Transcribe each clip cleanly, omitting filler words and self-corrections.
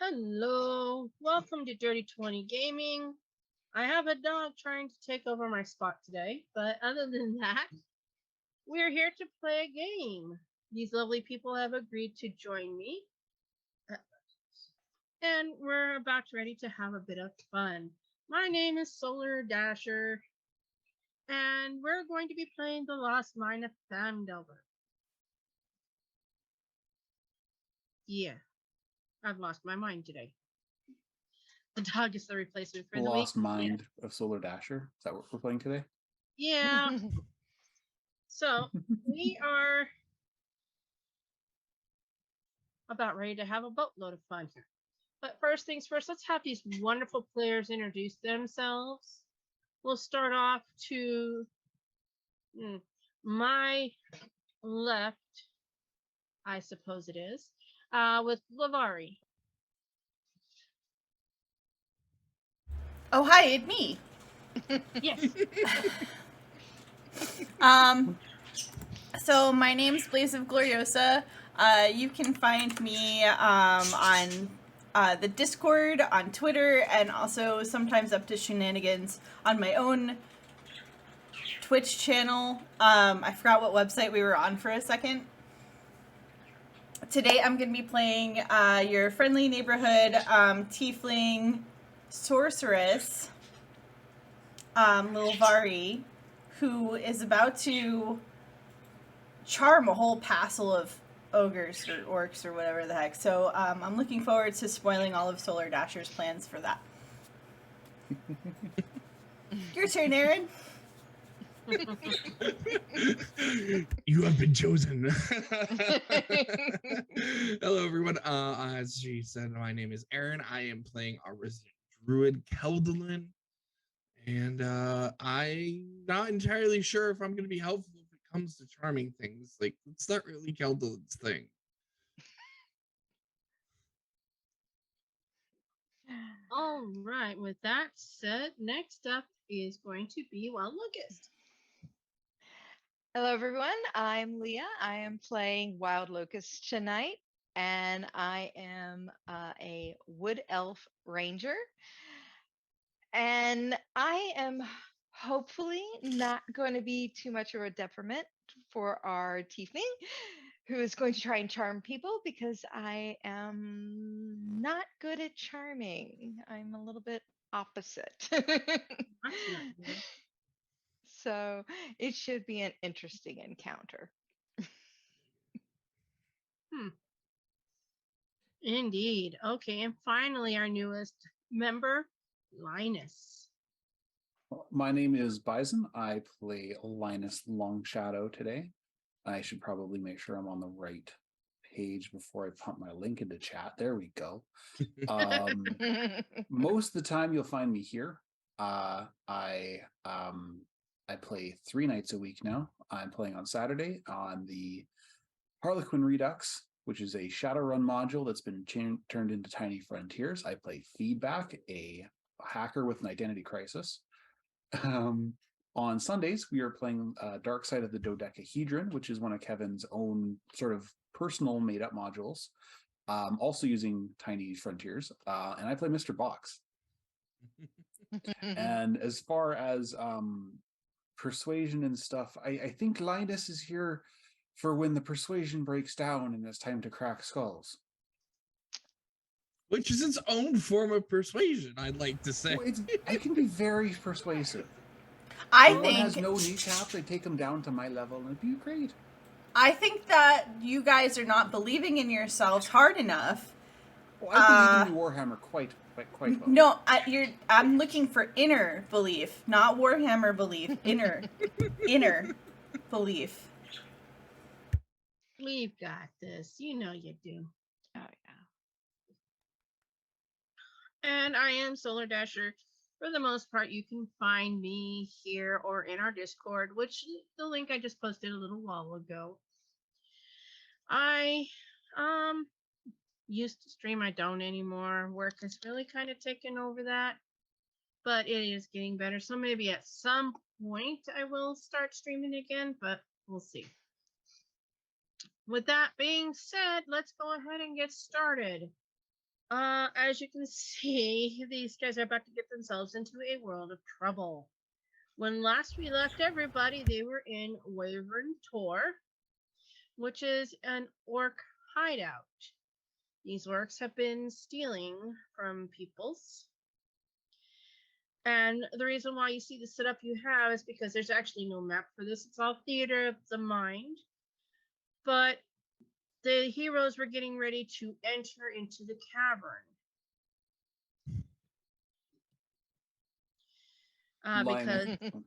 Hello, welcome to Dirty 20 Gaming. I have a dog trying to take over my spot today, but other than that, we're here to play a game. These lovely people have agreed to join me, and we're about ready to have a bit of fun. My name is Solar Dasher, and we're going to be playing the Lost Mine of Phandelver. Yeah, I've lost my mind today. The dog is the replacement for The the week. Lost Mind of Solar Dasher. Is that what we're playing today? Yeah. So we are about ready to have a boatload of fun here. But first things first, let's have these wonderful players introduce themselves. We'll start off to my left, I suppose it is, with Lavari. Oh, hi, it's me. Yes. So my name's Blaze of Gloriosa. You can find me on the Discord, on Twitter, and also sometimes up to shenanigans on my own Twitch channel. I forgot what website we were on for a second. Today I'm going to be playing your friendly neighborhood tiefling sorceress, Lil Vari, who is about to charm a whole passel of ogres or orcs or whatever the heck. So I'm looking forward to spoiling all of Solar Dasher's plans for that. Your turn, Aaron. You have been chosen. Hello, everyone. As she said, my name is Aaron. I am playing our resident druid, Keldalin. And I'm not entirely sure if I'm going to be helpful if it comes to charming things. Like, it's not really Keldalin's thing. All right, with that said, next up is going to be Wild Locust. Hello, everyone. I'm Leah. I am playing Wild Locust tonight, and I am a wood elf ranger. And I am hopefully not going to be too much of a detriment for our tiefling, who is going to try and charm people because I am not good at charming. I'm a little bit opposite. That's not good. So it should be an interesting encounter. Indeed. Okay, and finally, our newest member, Linus. My name is Bison. I play Linus Longshadow today. I should probably make sure I'm on the right page before I pump my link into chat. There we go. Most of the time you'll find me here. I play 3 nights a week now. I'm playing on Saturday on the Harlequin Redux, which is a Shadowrun module that's been turned into Tiny Frontiers. I play Feedback, a hacker with an identity crisis. On Sundays, we are playing Dark Side of the Dodecahedron, which is one of Kevin's own sort of personal made-up modules, also using Tiny Frontiers, and I play Mr. Box. And as far as persuasion and stuff, I think Linus is here for when the persuasion breaks down and it's time to crack skulls. Which is its own form of persuasion, I'd like to say. Well, I can be very persuasive. I One think has no kneecaps, I take them down to my level and it'd be great. I think that you guys are not believing in yourselves hard enough. Well, I believe in Warhammer quite well. No, I'm looking for inner belief, not Warhammer belief. Inner belief. We've got this. You know you do. Oh, yeah. And I am Solar Dasher. For the most part, you can find me here or in our Discord, which the link I just posted a little while ago. I used to stream. I don't anymore. Work has really kind of taken over that, but it is getting better. So maybe at some point I will start streaming again, but we'll see. With that being said, let's go ahead and get started. As you can see, these guys are about to get themselves into a world of trouble. When last we left everybody, they were in Wyvern Tor, which is an orc hideout. These orcs have been stealing from peoples. And the reason why you see the setup you have is because there's actually no map for this. It's all theater of the mind. But the heroes were getting ready to enter into the cavern. Line-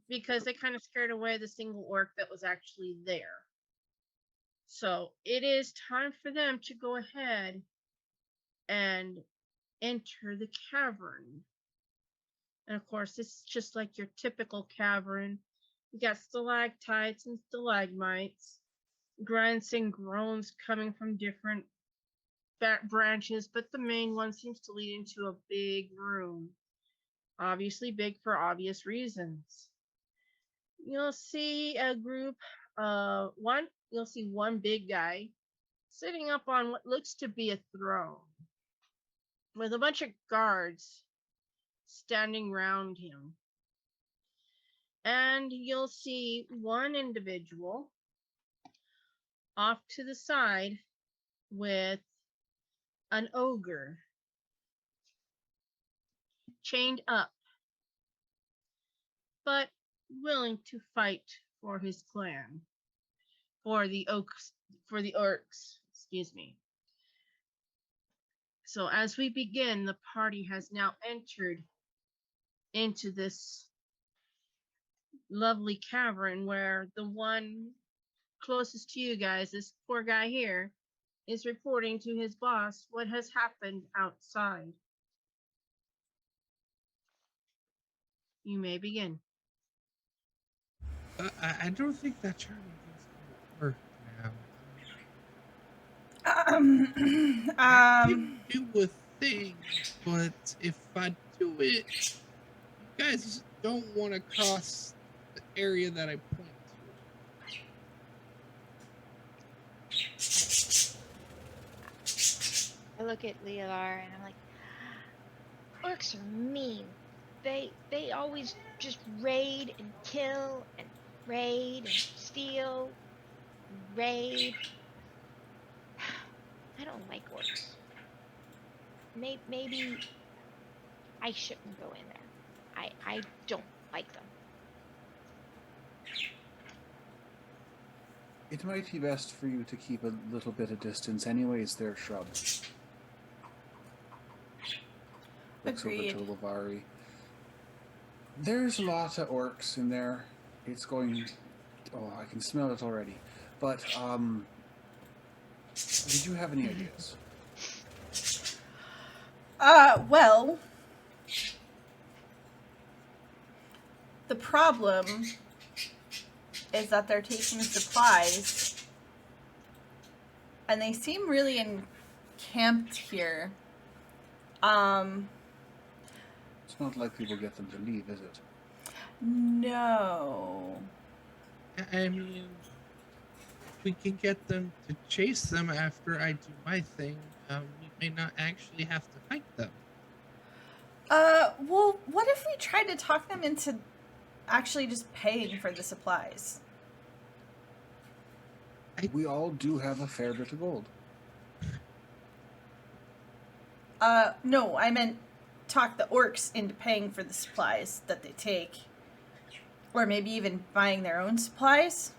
Because they kind of scared away the single orc that was actually there. So it is time for them to go ahead and enter the cavern. And of course, this is just like your typical cavern. You got stalactites and stalagmites, grunts and groans coming from different branches, but the main one seems to lead into a big room. Obviously big for obvious reasons. You'll see a group you'll see one big guy sitting up on what looks to be a throne with a bunch of guards standing around him. And you'll see one individual off to the side with an ogre chained up, but willing to fight for his clan, for the orcs, excuse me. So as we begin, the party has now entered into this lovely cavern where the one closest to you guys, this poor guy here, is reporting to his boss what has happened outside. You may begin. I don't think that charming thing's gonna work now. I can do a thing, but if I do it, you guys don't want to cross the area that I point I look at Leolar and I'm like, orcs are mean. They always just raid and kill and raid and steal and raid. I don't like orcs. Maybe I shouldn't go in there. I don't like them. It might be best for you to keep a little bit of distance anyways, they're shrubs. Looks over Agreed. to Lavari. There's a lot of orcs in there. It's going... Oh, I can smell it already. But, did you have any ideas? Well, the problem is that they're taking supplies, and they seem really encamped here. It's not likely we'll get them to leave, is it? No. to. I mean, if we can get them to chase them after I do my thing, we may not actually have to fight them. Well, what if we tried to talk them into actually just paying for the supplies? We all do have a fair bit of gold. No, I meant talk the orcs into paying for the supplies that they take. Or maybe even buying their own supplies.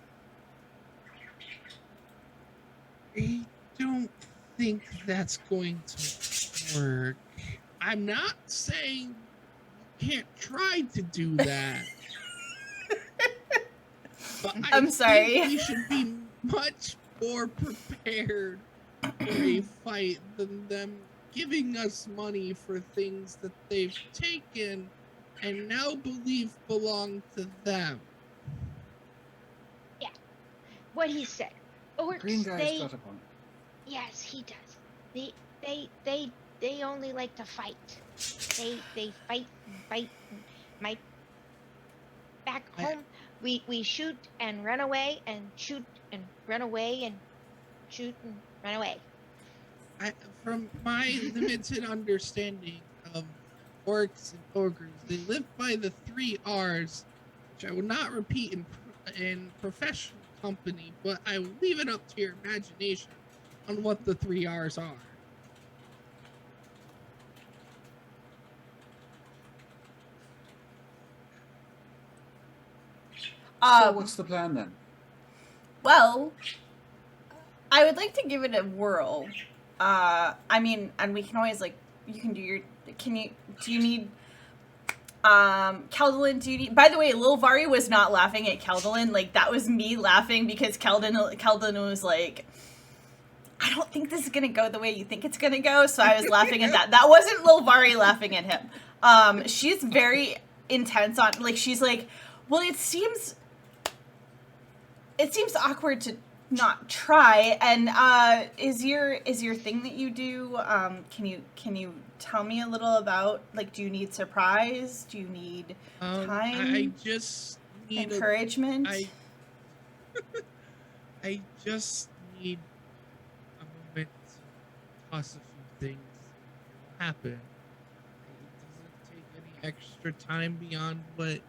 I don't think that's going to work. I'm not saying you can't try to do that. But I'm sorry. think we should be much more prepared for a fight than them giving us money for things that they've taken and now believe belong to them. What he said. Orcs, Green guy's got a point. yes, he does. They only like to fight. They fight and fight. And back home, we shoot and run away and shoot and run away and shoot and run away. From my limited understanding of orcs and ogres, they live by the 3 R's, which I will not repeat in professional company, but I will leave it up to your imagination on what the 3 R's are. So what's the plan then? Well, I would like to give it a whirl. I mean, and we can always you can do your. Do you need? Keldalin, do you need? By the way, Lil Vari was not laughing at Keldalin. Like that was me laughing because Keldalin was like, I don't think this is gonna go the way you think it's gonna go. So I was laughing at that. That wasn't Lil Vari laughing at him. She's very intense on she's like, well, it seems awkward to not try. And is your thing that you do? Can you tell me a little about do you need surprise? Do you need time? I just need encouragement. I just need a moment to toss a few things. It'll happen. It doesn't take any extra time beyond what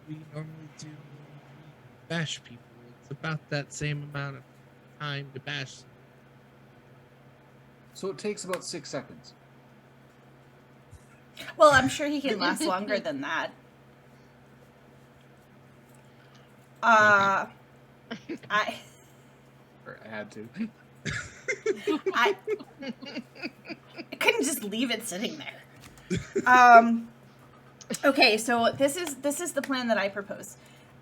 we normally do when we bash people. It's about that same amount of time to bash them. So it takes about 6 seconds. Well, I'm sure he can last longer than that. I Or had to. I couldn't just leave it sitting there. Okay, so this is the plan that I propose,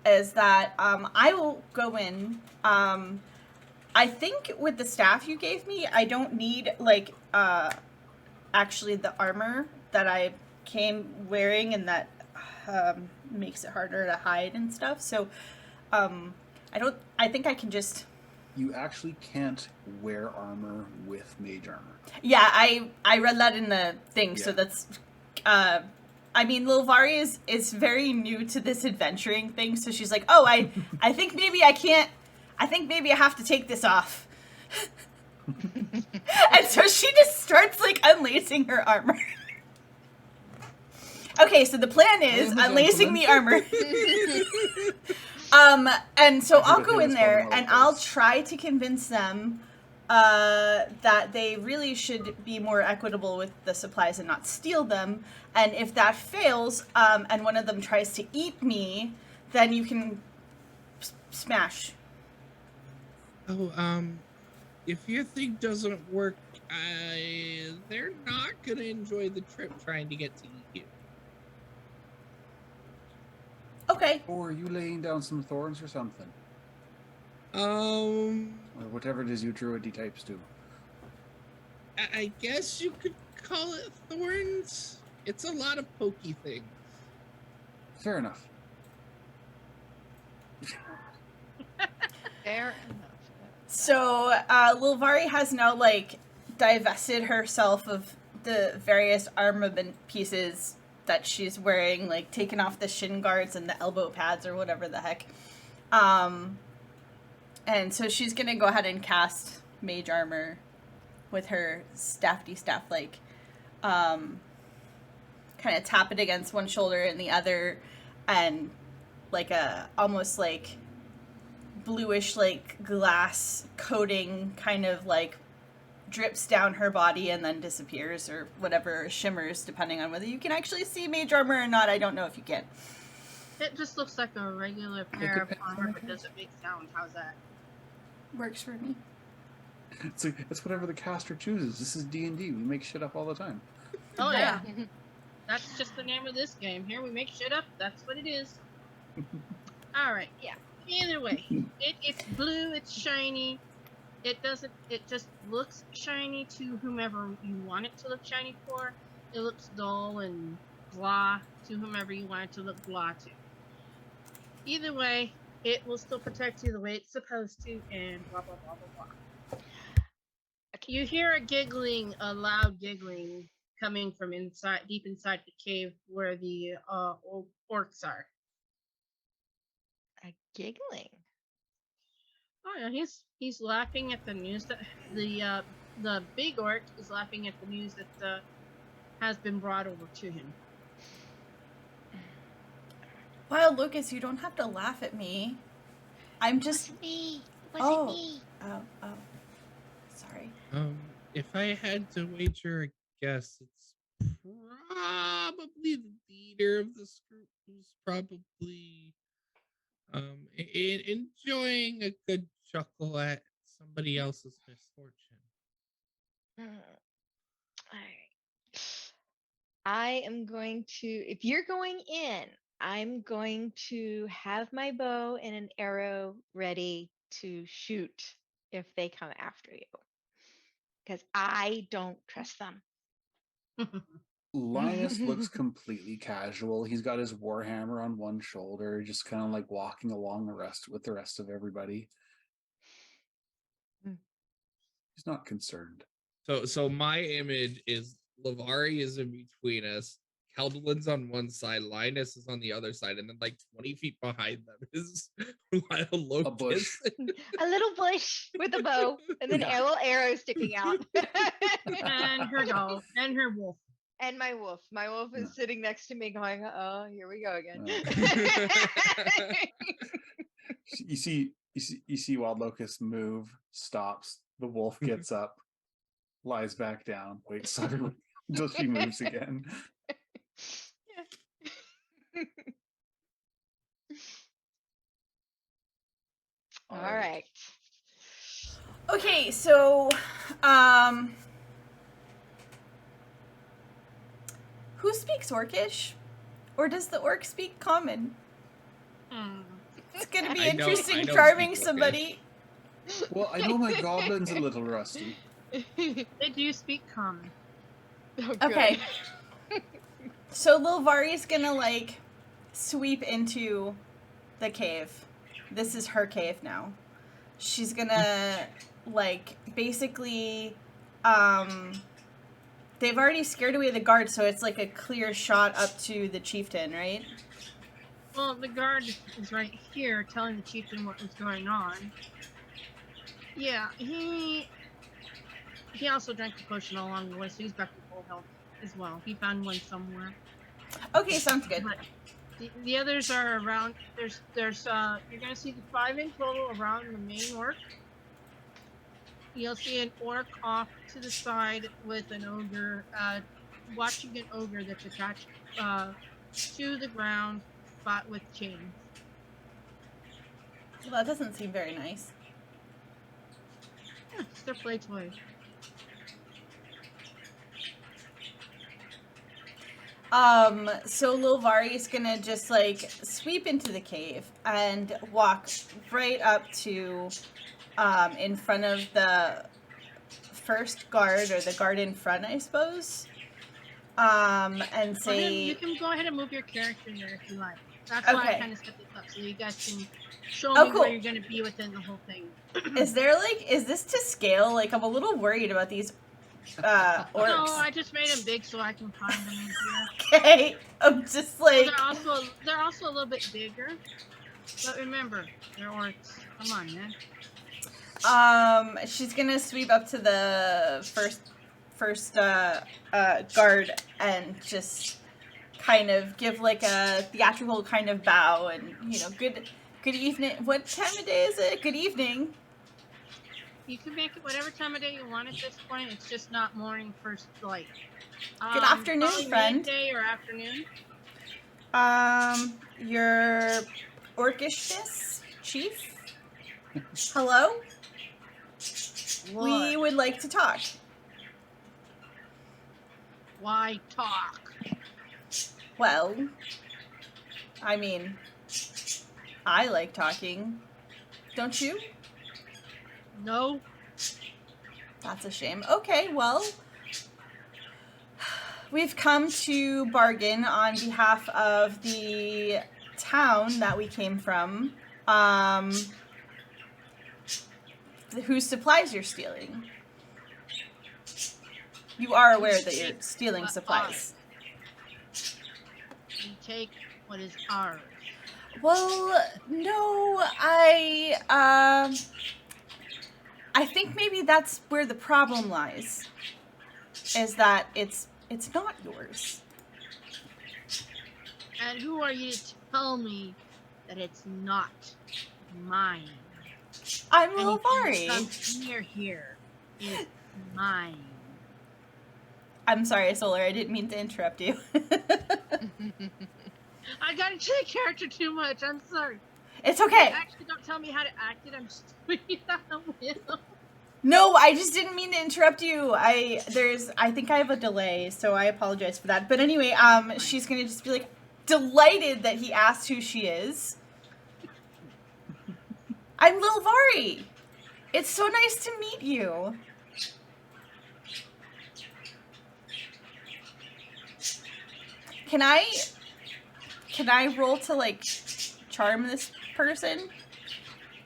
is that I will go in. I think with the staff you gave me, I don't need actually the armor that I came wearing, and that makes it harder to hide and stuff. So I think I can just. You actually can't wear armor with mage armor. Yeah, I read that in the thing, Yeah. so that's I mean, Lil Vari is very new to this adventuring thing, so she's like, oh, I think maybe I can't, I think maybe I have to take this off. And so she just starts unlacing her armor. Okay, so the plan is unlacing the armor. And so I'll go in there and I'll try to convince them that they really should be more equitable with the supplies and not steal them. And if that fails, and one of them tries to eat me, then you can smash. Oh, if your thing doesn't work, they're not gonna enjoy the trip trying to get to eat you. Okay. Or are you laying down some thorns or something? Or whatever it is you druid types do. I guess you could call it thorns. It's a lot of pokey things. Fair enough. Fair enough. So, Lil Vari has now, divested herself of the various armament pieces that she's wearing, taken off the shin guards and the elbow pads or whatever the heck. And so she's gonna go ahead and cast mage armor with her staff, kind of tap it against one shoulder and the other, and almost bluish glass coating kind of drips down her body and then disappears, or whatever, shimmers, depending on whether you can actually see mage armor or not. I don't know if you can. It just looks like a regular pair of armor, but doesn't make sound. How's that? Works for me. It's whatever the caster chooses. This is D&D. We make shit up all the time. Oh yeah. That's just the name of this game. Here we make shit up. That's what it is. All right. Yeah. Either way, it's blue. It's shiny. It doesn't. It just looks shiny to whomever you want it to look shiny for. It looks dull and blah to whomever you want it to look blah to. Either way, it will still protect you the way it's supposed to, and blah blah blah blah blah. You hear a loud giggling coming from deep inside the cave where the orcs are. A giggling. Oh yeah, he's laughing at the news that the the big orc is laughing at the news that has been brought over to him. Well, Lucas, you don't have to laugh at me. I'm just. Wasn't me. Oh. Wasn't me. Oh. Sorry. If I had to wager a guess, it's probably the leader of this group who's probably enjoying a good chuckle at somebody else's misfortune. Alright. I am going to, if you're going in, I'm going to have my bow and an arrow ready to shoot if they come after you. Because I don't trust them. Linus looks completely casual. He's got his warhammer on one shoulder, just kind of like walking along with the rest of everybody. He's not concerned. So my image is Lavari is in between us, Keldolin's on one side, Linus is on the other side, and then like 20 feet behind them is Locust. A bush. A little bush with a bow and then a little arrow sticking out. And her dog and her wolf. And my wolf. My wolf is sitting next to me going, oh, here we go again. You see Wild Locust move, stops, the wolf gets up, lies back down, waits until she moves again. All right. Okay, so, who speaks Orcish? Or does the orc speak common? It's gonna be interesting charming somebody. Well, I know my goblin's a little rusty. They do speak common. Oh, Okay. So Lilvari's gonna like sweep into the cave. This is her cave now. She's gonna like basically they've already scared away the guard, so it's like a clear shot up to the chieftain, right? Well, the guard is right here telling the chieftain what was going on. Yeah, he also drank the potion along the way, so he's back to full health as well. He found one somewhere. Okay, sounds good. But the others are around. There's you're gonna see the 5 in total around the main orc. You'll see an orc off to the side with an ogre, watching an ogre that's attached to the ground, fought with chains. Well, that doesn't seem very nice. Yeah, it's their play toy. So Lilvari's gonna just like sweep into the cave and walk right up to in front of the first guard, or the guard in front, I suppose. And say, You can go ahead and move your character there if you like. That's why I kind of set this up, so you guys can show me cool. where you're going to be within the whole thing. is this to scale? Like, I'm a little worried about these orcs. No, I just made them big so I can find them in here. Okay, I'm just like... They're also a little bit bigger. But remember, they're orcs. Come on, man. She's gonna sweep up to the first guard and just kind of give like a theatrical kind of bow and, you know, good evening. What time of day is it? Good evening. You can make it whatever time of day you want at this point. It's just not morning first light. Good afternoon, friend. Midday or afternoon. Your orcishness, chief? Hello? What? We would like to talk. Why talk? Well, I mean, I like talking. Don't you? No. That's a shame. Okay, well, we've come to bargain on behalf of the town that we came from, whose supplies you're stealing. You are aware that you're stealing supplies. You take what is ours. I think maybe that's where the problem lies. Is that it's not yours. And who are you to tell me that it's not mine? I'm Anything that Lilvari. comes near here is mine. I'm sorry, Solar. I didn't mean to interrupt you. I got into the character too much. I'm sorry. It's okay. Actually, don't tell me how to act it. I'm just doing it on a whim. No, I just didn't mean to interrupt you. I think I have a delay, so I apologize for that. But anyway, she's gonna just be like delighted that he asked who she is. I'm Lilvari. It's so nice to meet you. Can I roll to like charm this person?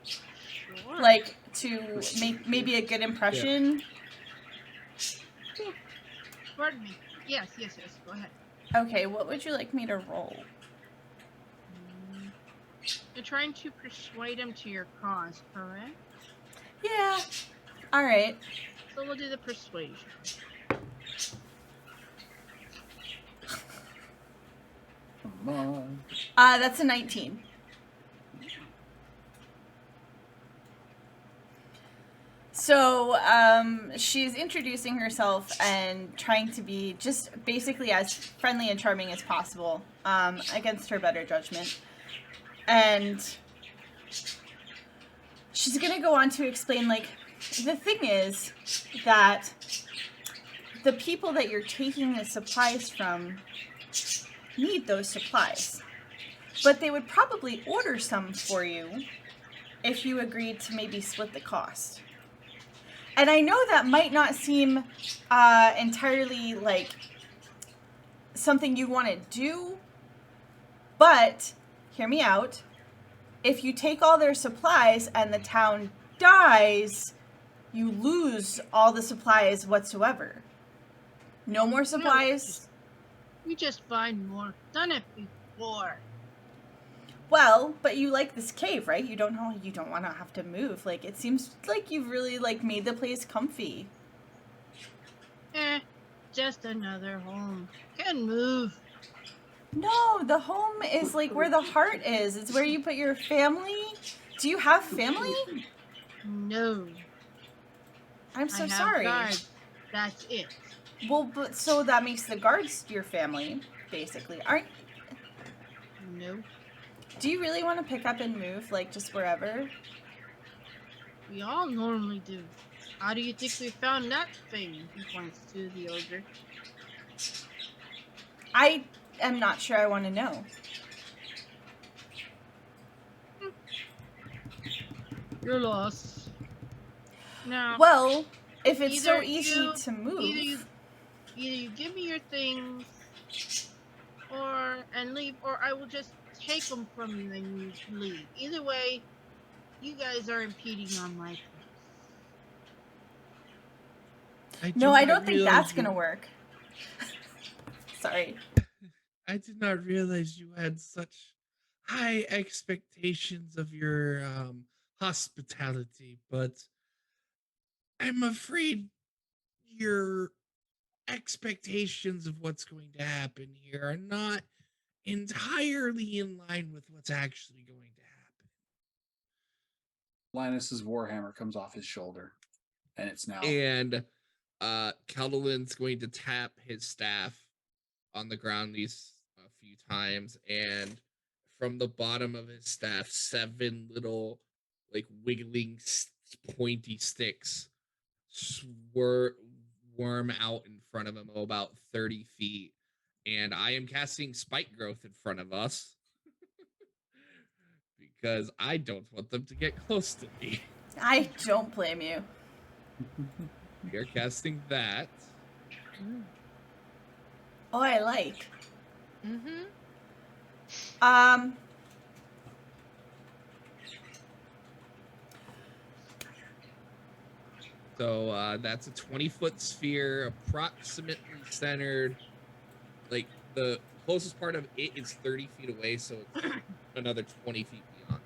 Sure. Like to make maybe a good impression? Pardon me. Yes. Go ahead. Okay, what would you like me to roll? You're trying to persuade him to your cause, correct? Yeah. All right. So we'll do the persuasion. Come on. That's a 19. So, she's introducing herself and trying to be just basically as friendly and charming as possible, against her better judgment. And she's gonna go on to explain, like, the thing is that the people that you're taking the supplies from need those supplies. But they would probably order some for you if you agreed to maybe split the cost. And I know that might not seem entirely like something you want to do, but hear me out. If you take all their supplies and the town dies, you lose all the supplies whatsoever. No more supplies. We just find more. Done it before. Well, but you like this cave, right? You don't want to have to move. Like, it seems like you've really, like, made the place comfy. Just another home. Can move. No, the home is, like, where the heart is. It's where you put your family. Do you have family? No. I'm so I have sorry. guards. That's it. Well, but so that makes the guards your family, basically. No. Do you really want to pick up and move, like, just wherever? We all normally do. How do you think we found that thing? He points to the ogre. I am not sure I want to know. You're lost. Now, Well, if it's so either easy you- to move. Either you give me your things, and leave, or I will just take them from you and you leave. Either way, you guys are impeding on my place. No, I don't think that's going to work. Sorry. I did not realize you had such high expectations of your hospitality, but I'm afraid your expectations of what's going to happen here are not entirely in line with what's actually going to happen. Linus's warhammer comes off his shoulder, and it's now. And Keldalin's going to tap his staff on the ground these a few times, and from the bottom of his staff, 7 little, like, wiggling, pointy sticks worm out in front of him about 30 feet. And I am casting spike growth in front of us because I don't want them to get close to me. I don't blame you. We are casting that. Oh, I like. Mm-hmm. So that's a 20-foot sphere, approximately centered. Like, the closest part of it is 30 feet away, so it's another 20 feet beyond.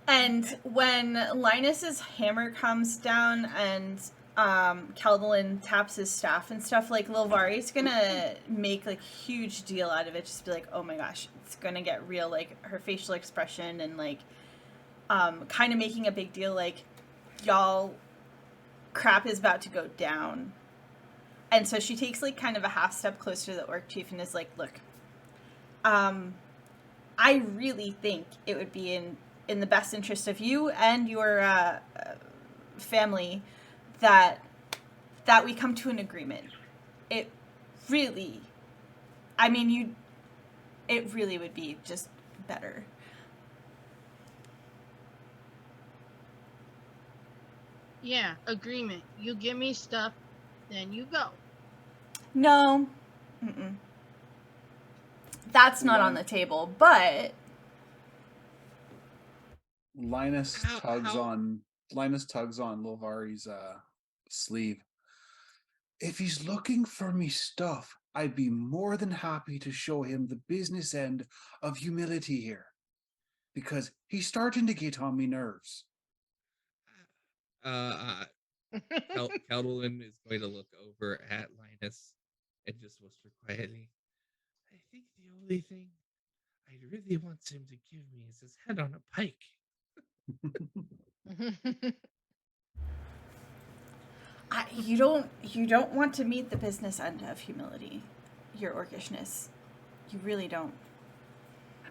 And when Linus's hammer comes down and Keldalin taps his staff and stuff, like Lilvari's gonna make like huge deal out of it, just be like, oh my gosh, it's gonna get real, like her facial expression and like kind of making a big deal, like, y'all, crap is about to go down. And so she takes like kind of a half step closer to the orc chief and is like, look, I really think it would be in the best interest of you and your family that we come to an agreement. It really, I mean, it really would be just better. Yeah, agreement. You give me stuff, then you go. No. Mm-mm. That's not on the table, but Linus How- tugs how- on Lilvari's sleeve. If he's looking for me stuff, I'd be more than happy to show him the business end of humility here. Because he's starting to get on me nerves. Keldalin is going to look over at Linus and just whisper quietly, I think the only thing I really want him to give me is his head on a pike. you don't want to meet the business end of humility, your orcishness. You really don't.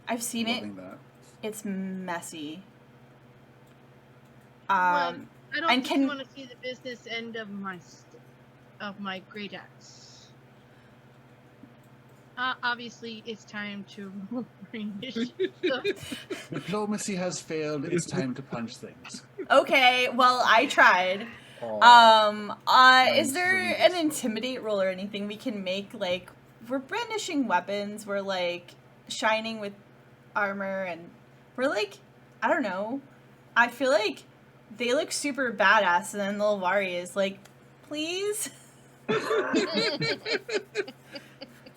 I've seen it. Loving that. It's messy. Well, I don't and just want to see the business end of my great axe. Obviously, it's time to bring this stuff. Diplomacy has failed. It's time to punch things. Okay, well, I tried. Is there an intimidate roll or anything we can make? Like, we're brandishing weapons, we're like shining with armor, and we're like, I don't know. I feel like they look super badass, and then Lilvari is like, please.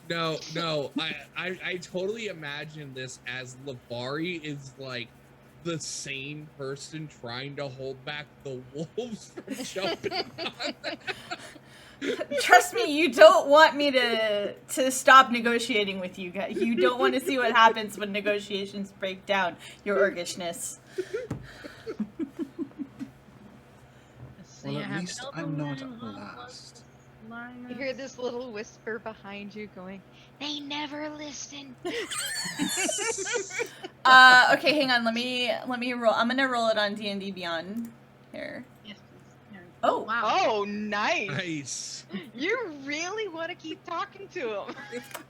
No, I totally imagine this as Lilvari is like the sane person trying to hold back the wolves from jumping on them. Trust me, you don't want me to stop negotiating with you guys. You don't want to see what happens when negotiations break down, your orcishness. Well, at least I'm not last. You hear this little whisper behind you going, they never listen. Okay, hang on. Let me roll. I'm gonna roll it on D&D Beyond here. Yes, please. Oh, wow. Oh, nice. Nice. You really want to keep talking to him.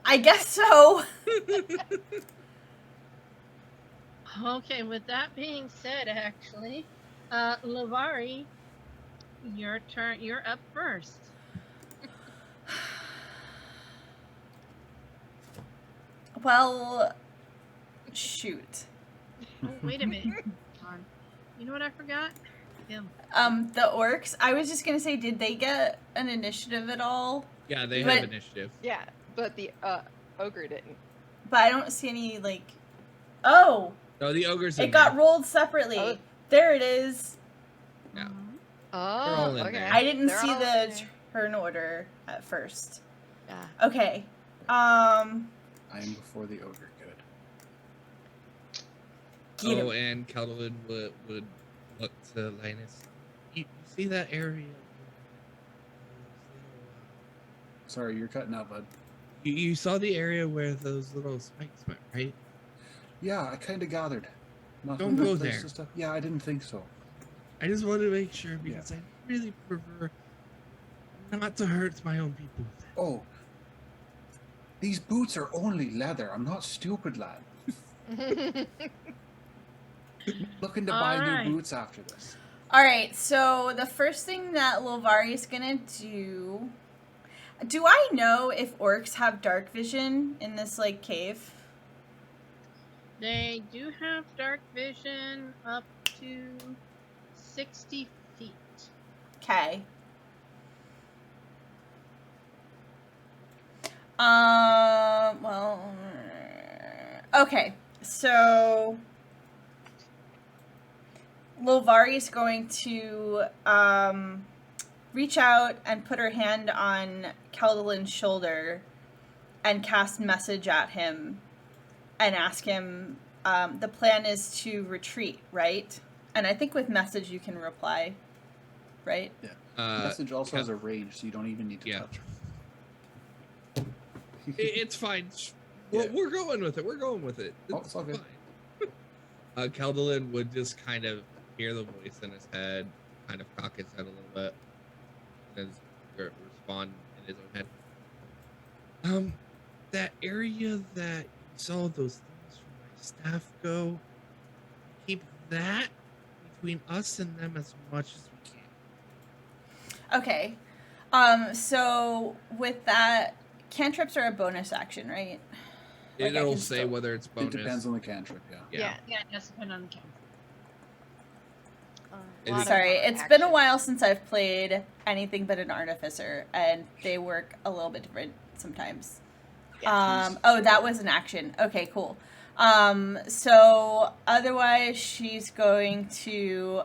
I guess so. Okay, with that being said, actually, Lilvari, your turn. You're up first. Well, shoot. Oh, wait a minute. Hold on. You know what I forgot? Him. The orcs. I was just gonna say, did they get an initiative at all? Yeah, they But- have initiative. Yeah, but the ogre didn't. But I don't see any like. Oh, No, the ogre's it in got there. rolled separately. Oh. There it is. Yeah. Mhm. Oh, all in okay. there. I didn't They're see all in the there. turn order at first. Yeah. Okay. I am before the ogre. Good. Get him. And Keldalin would look to Linus. You see that area? Sorry, you're cutting out, bud. You saw the area where those little spikes went, right? Yeah, I kind of gathered. Don't go place there. to stuff. Yeah, I didn't think so. I just wanted to make sure because I really prefer not to hurt my own people. Oh, these boots are only leather. I'm not stupid, lad. Looking to buy Alright. new boots after this. All right. So the first thing that Lilvari is gonna do. Do I know if orcs have dark vision in this like cave? They do have dark vision up to 60 feet. Okay. Well. Okay. So. Lolvari's going to reach out and put her hand on Keldalin's shoulder and cast message at him and ask him, the plan is to retreat, right? And I think with message you can reply, right? Yeah. Uh, Message also Kel- has a range, so you don't even need to Yeah. touch. It's fine. Yeah. We're going with it. We're going with it. Oh, it's all good. Fine. Keldalin would just kind of hear the voice in his head, kind of cock his head a little bit, and then respond in his own head. That area that you saw those things from my staff go, keep that between us and them as much as we can. Okay. So with that, cantrips are a bonus action, right? Like, I It'll can say still- whether it's bonus. It depends on the cantrip, yeah. Yeah. Yeah, it does depend on the cantrip. Is it- Sorry, it's been a while since I've played anything but an artificer, and they work a little bit different sometimes. Oh, that was an action. Okay, cool. So otherwise she's going to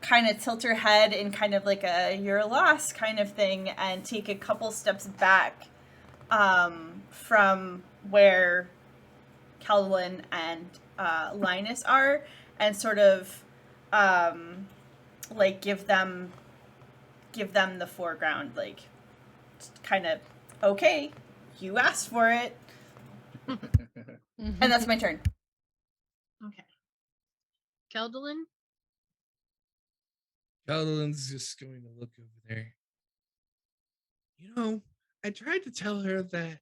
kind of tilt her head in kind of like a you're lost kind of thing and take a couple steps back from where Keldalin and Linus are, and sort of like give them the foreground, like kind of, okay, you asked for it. And that's my turn. Okay. Keldalin? Keldalin's just going to look over there. You know, I tried to tell her that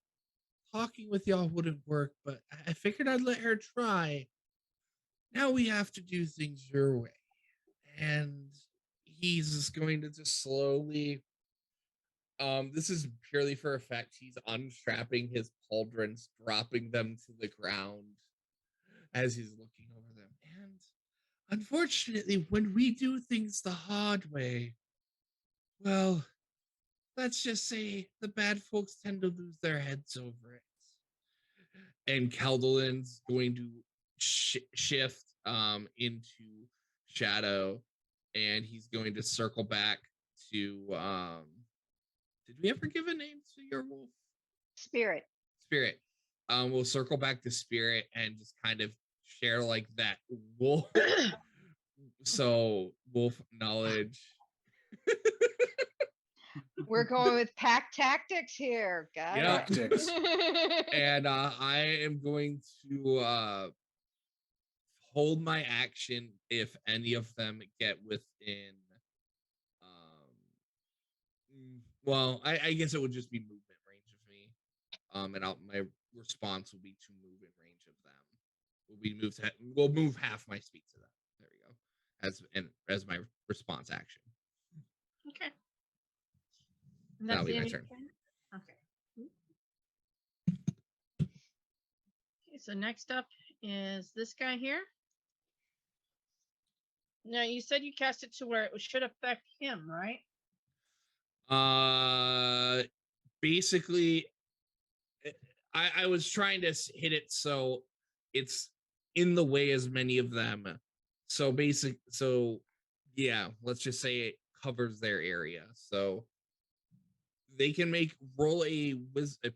talking with y'all wouldn't work, but I figured I'd let her try. Now we have to do things your way. And he's just going to just slowly, this is purely for effect. He's unstrapping his pauldrons, dropping them to the ground as he's looking over them. And unfortunately, when we do things the hard way, well, let's just say the bad folks tend to lose their heads over it. And Keldalin's going to shift into shadow, and he's going to circle back to did we ever give a name to your wolf? Spirit. Spirit. We'll circle back to Spirit and just kind of share like that wolf. So wolf knowledge. We're going with pack tactics here. Got Yeah. Tactics. it. And I am going to hold my action if any of them get within well, I guess it would just be movement range of me. And my response will be to move in range of them. We'll move half my speed to them. There we go. As my response action. Okay. And That'll that's be the my end of turn. your turn? Okay. Okay, so next up is this guy here. Now, you said you cast it to where it should affect him, right? Basically, I was trying to hit it so it's in the way as many of them. So yeah, let's just say it covers their area. So they can roll a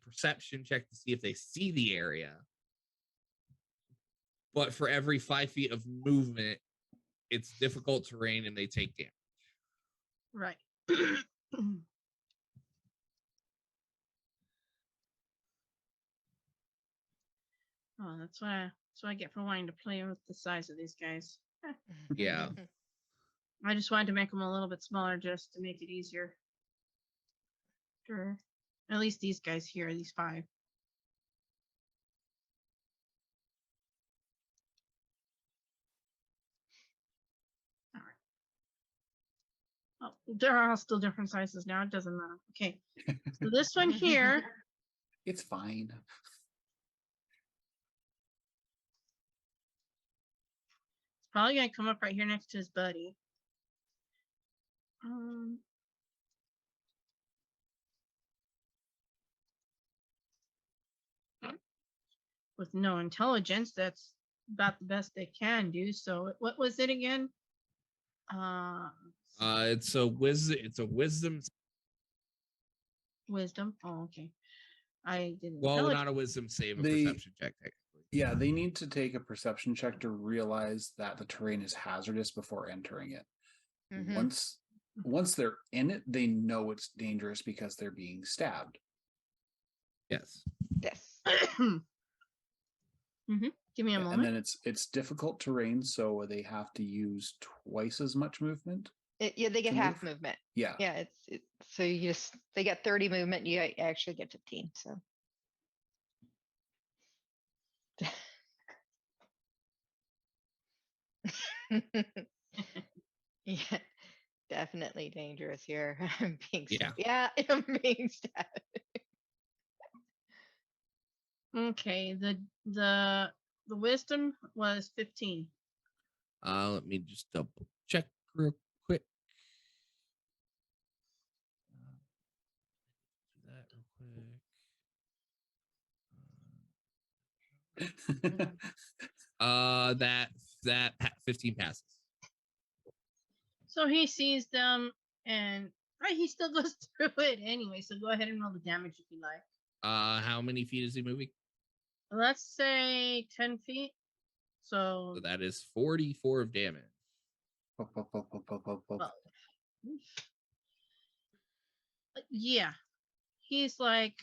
perception check to see if they see the area. But for every 5 feet of movement, it's difficult terrain and they take damage. Right. Oh, that's what I get for wanting to play with the size of these guys. Yeah. I just wanted to make them a little bit smaller just to make it easier. Sure. At least these guys here, these 5. All right. Oh, they're all still different sizes now. It doesn't matter. Okay. So this one here, It's fine. it's probably gonna come up right here next to his buddy. With no intelligence, that's about the best they can do. So what was it again? It's a wisdom. It's a wisdom. Wisdom. Oh, okay. I didn't. Well, not a wisdom save, a They- perception check, technically. Yeah, they need to take a perception check to realize that the terrain is hazardous before entering it. Mhm. Once they're in it, they know it's dangerous because they're being stabbed. Yes. Yes. Give me a And moment. then it's difficult terrain, so they have to use twice as much movement. Yeah, they get To half move? movement. Yeah. Yeah, it's so you just they get 30 movement. You actually get 15. So yeah, definitely dangerous here. I'm being Yeah. yeah, I'm being stabbed. Okay. The wisdom was 15. Let me just double check real quick. Do that real quick. That 15 passes. So he sees them, and right, he still goes through it anyway. So go ahead and roll the damage if you like. How many feet is he moving? Let's say 10 feet. So So that is 44 of damage. well, yeah, he's like,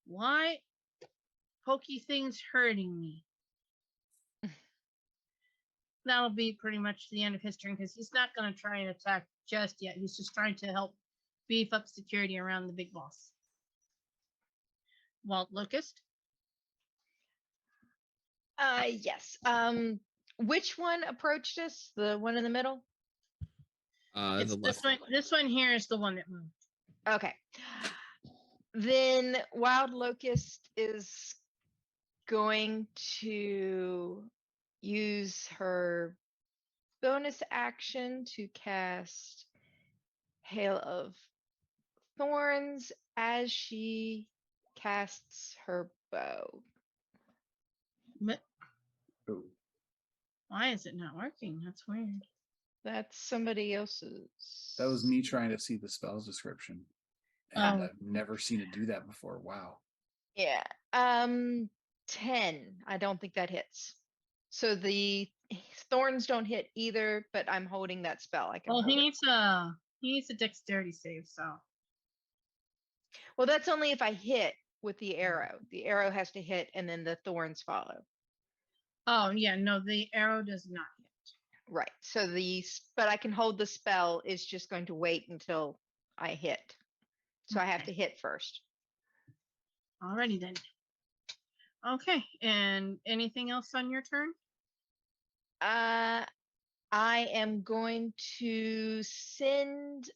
why pokey things hurting me? That'll be pretty much the end of his turn because he's not going to try and attack just yet. He's just trying to help beef up security around the big boss. Walt Locust. Yes. Which one approached us? The one in the middle? It's The this left one. This one here is the one that moved. Okay. Then Wild Locust is going to use her bonus action to cast Hail of Thorns as she casts her bow. Oh. Why is it not working? That's weird. That's somebody else's. That was me trying to see the spell's description. And I've never seen it do that before. Wow. Yeah. 10. I don't think that hits. So the thorns don't hit either, but I'm holding that spell. I can Well, hold he it. needs a dexterity save. So. Well, that's only if I hit with the arrow. The arrow has to hit and then the thorns follow. Oh yeah, no, the arrow does not hit. Right. So but I can hold the spell is just going to wait until I hit. So I have to hit first. Alrighty then. Okay, and anything else on your turn? I am going to send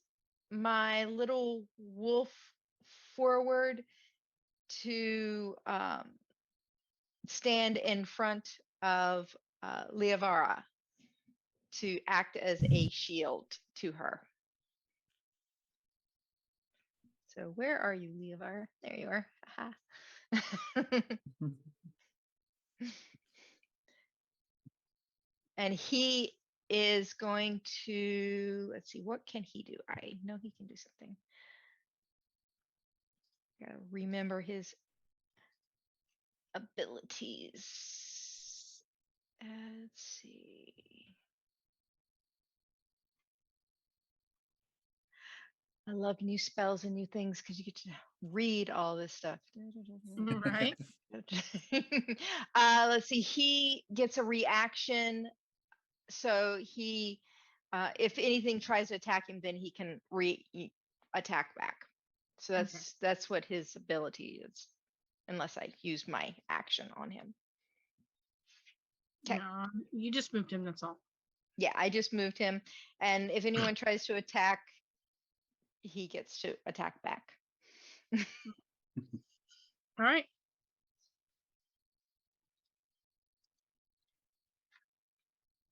my little wolf forward to stand in front of Liavara to act as a shield to her. So where are you, Liavara? There you are. And he is going to, let's see, what can he do? I know he can do something. Gotta remember his abilities. Let's see. I love new spells and new things because you get to read all this stuff. Right. Let's see. He gets a reaction. So he, if anything tries to attack him, then he can attack back. So that's what his ability is, unless I use my action on him. Okay. No, you just moved him. That's all. Yeah, I just moved him, and if anyone tries to attack, he gets to attack back. All right.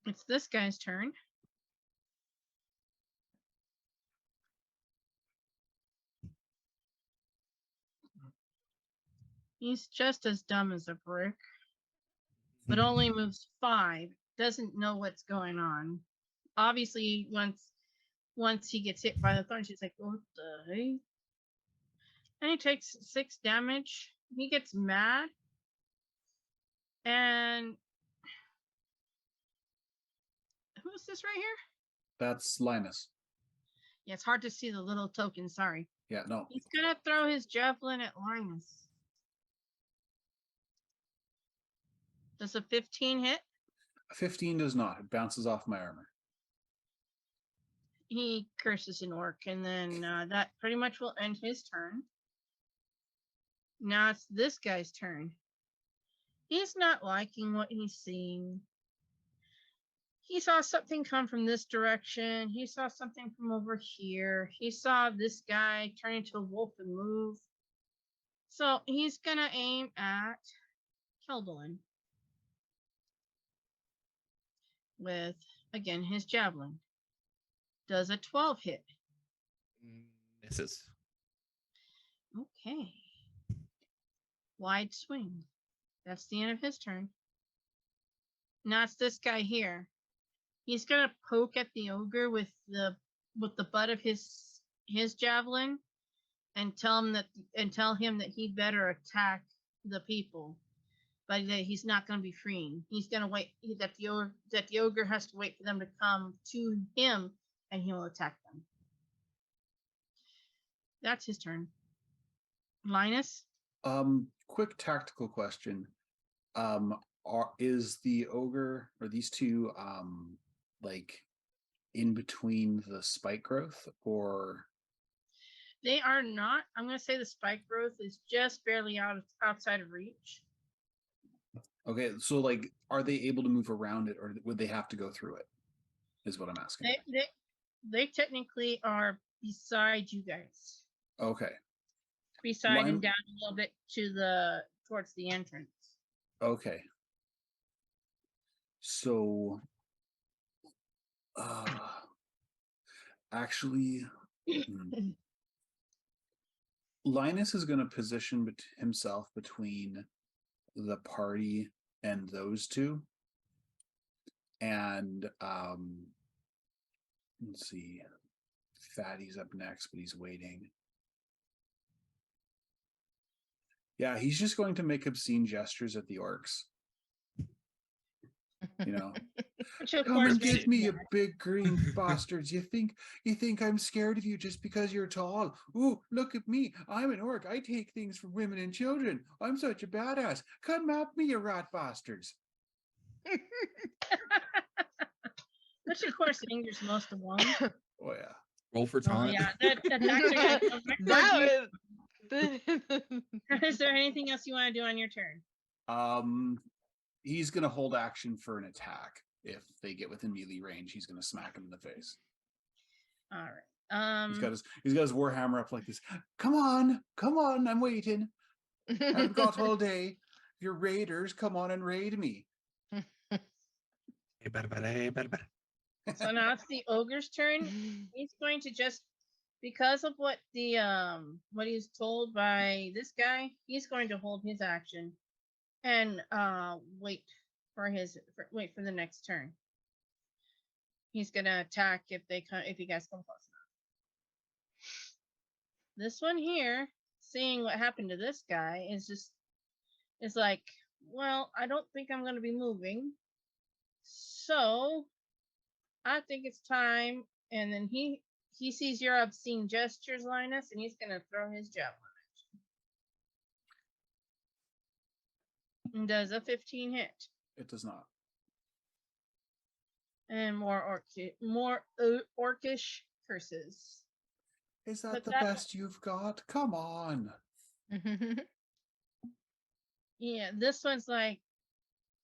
It's this guy's turn. He's just as dumb as a brick. but only moves 5. Doesn't know what's going on. Obviously, once he gets hit by the thorns, he's like, "What the heck?" And he takes 6 damage. He gets mad, and who's this right here? That's Linus. Yeah, it's hard to see the little token. Sorry. Yeah, no. He's gonna throw his javelin at Linus. Does a 15 hit? 15 does not. It bounces off my armor. He curses an orc, and then that pretty much will end his turn. Now it's this guy's turn. He's not liking what he's seeing. He saw something come from this direction. He saw something from over here. He saw this guy turn into a wolf and move. So he's gonna aim at Keldolin with, again, his javelin. Does a 12 hit? Misses. Okay. Wide swing. That's the end of his turn. Now it's this guy here. He's gonna poke at the ogre with the butt of his javelin, and tell him that he better attack the people, but that he's not gonna be freeing. He's gonna wait that the ogre has to wait for them to come to him, and he will attack them. That's his turn. Linus? Quick tactical question. Is the ogre or these two like in between the spike growth, or They are not. I'm gonna say the spike growth is just barely outside of reach. okay, so like are they able to move around it, or would they have to go through it? Is what I'm asking. They technically are beside you guys. Okay. Beside and down a little bit towards the entrance. Okay. So actually Linus is going to position himself between the party and those two. And let's see. Fatty's up next, but he's waiting. Yeah, he's just going to make obscene gestures at the orcs. You know, come and get me, you big green bastards. You think I'm scared of you just because you're tall? Ooh, look at me. I'm an orc. I take things from women and children. I'm such a badass. Come at me, you rat bastards. Which of course angers most of them. Oh yeah. Roll for taunt. Yeah, that's actually gonna come right towards you. Is there anything else you want to do on your turn? He's gonna hold action for an attack. If they get within melee range, he's gonna smack him in the face. All right. He's got his warhammer up like this. Come on, I'm waiting. I've got all day. Your raiders, come on and raid me. So now it's the ogre's turn. He's going to just, because of what he's told by this guy, he's going to hold his action and wait for the next turn. He's gonna attack if you guys come close enough. This one here, seeing what happened to this guy, is like, well, I don't think I'm gonna be moving, so I think it's time. And then he sees your obscene gestures, Linus, and he's gonna throw his javelin at you. And does a 15 hit? It does not. And more orcish curses. Is that the best you've got? Come on. Yeah, this one's like,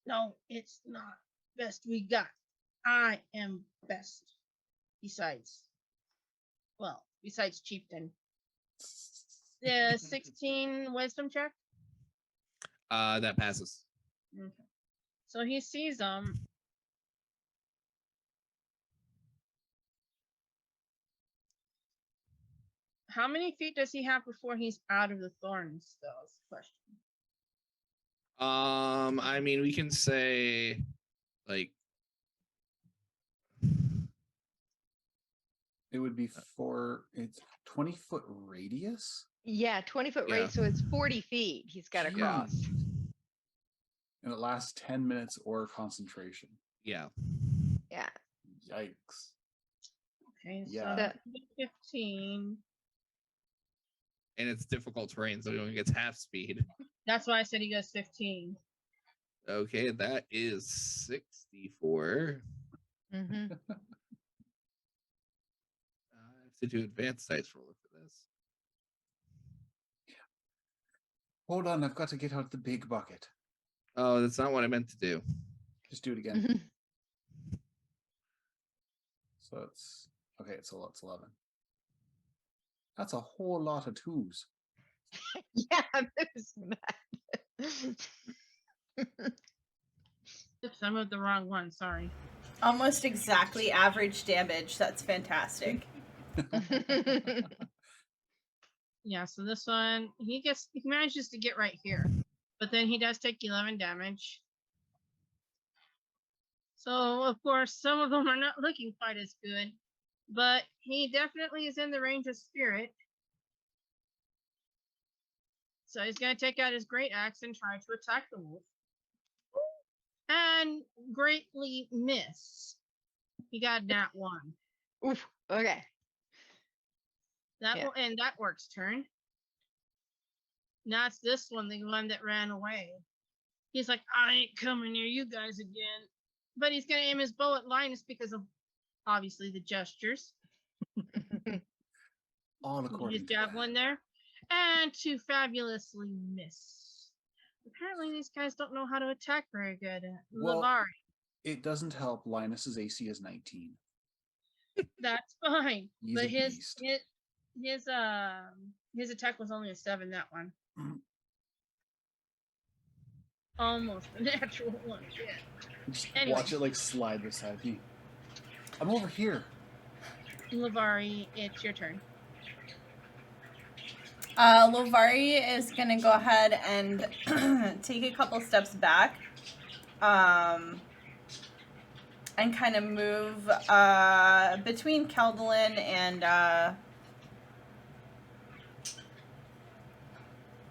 no, it's not best we got. I am best. Besides Chieftain. The 16 wisdom check? That passes. Okay. So he sees them. How many feet does he have before he's out of the thorns, though, is the question. I mean, we can say like It would be it's 20-foot radius, Yeah, 20-foot Yeah. radius, so it's 40 feet he's got to Jeez. cross. and it lasts 10 minutes or concentration. yeah. Yeah. Yikes! Okay, Yeah. so 15. And it's difficult terrain, so he only gets half speed. That's why I said he goes 15. Okay, that is 64. Mm-hmm. I have to do advanced dice roller for this. Hold on, I've got to get out the big bucket. Oh, that's not what I meant to do. Just do it again. Mm-hmm. So it's okay. So it's 11. That's a whole lot of twos. Yeah, there's that. Some of the wrong ones, sorry. Almost exactly average damage. That's fantastic. Yeah, so this one, he manages to get right here. But then he does take 11 damage. So, of course, some of them are not looking quite as good. But he definitely is in the range of spirit. So he's going to take out his great axe and try to attack the wolf. And greatly miss. He got that one. Oof. Okay. That Yeah. will end that orc's turn. Now it's this one, the one that ran away. He's like, I ain't coming near you guys again. But he's going to aim his bow at Linus because of, obviously, the gestures. All His according to javelin plan. there. And to fabulously miss. Apparently, these guys don't know how to attack very good. Well, Lavari. It doesn't help. Linus's AC is 19. That's fine. He's But a beast. his attack was only a 7, that one. Almost a natural one, yeah. Just Anyway. watch it like slide beside me. I'm over here. Lavari, it's your turn. Lovari is gonna go ahead and take a couple steps back, and kind of move between Keldalin and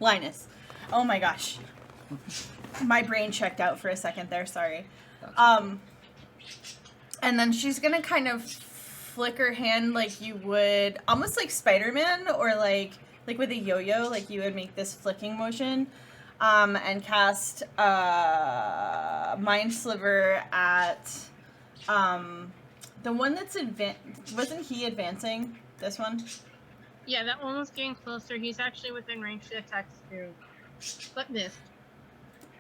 Linus. Oh my gosh, my brain checked out for a second there. Sorry. And then she's gonna kind of flick her hand like you would, almost like Spider-Man, or like with a yo-yo, like you would make this flicking motion, and cast Mind Sliver at the one that's wasn't he advancing? This one? Yeah, that one was getting closer. He's actually within range to attack through, but missed.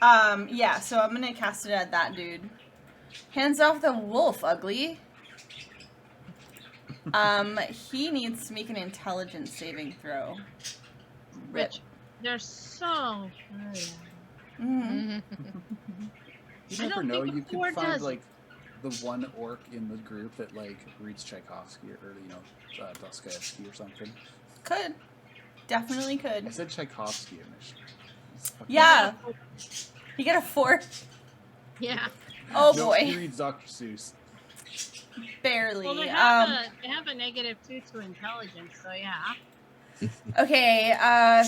Yeah, so I'm gonna cast it at that dude. Hands off the wolf, ugly. He needs to make an intelligence saving throw. Rip. Which they're so good. Mm-hmm. You I never don't know. think a You could four find does it. like the one orc in the group that like reads Tchaikovsky or Dostoevsky or something. Could. Definitely I could. said Tchaikovsky initially. Yeah. You get a 4. Yeah. Oh No, boy. he reads Dr. Seuss. Barely. Well, they have a -2 to intelligence, so yeah. Okay,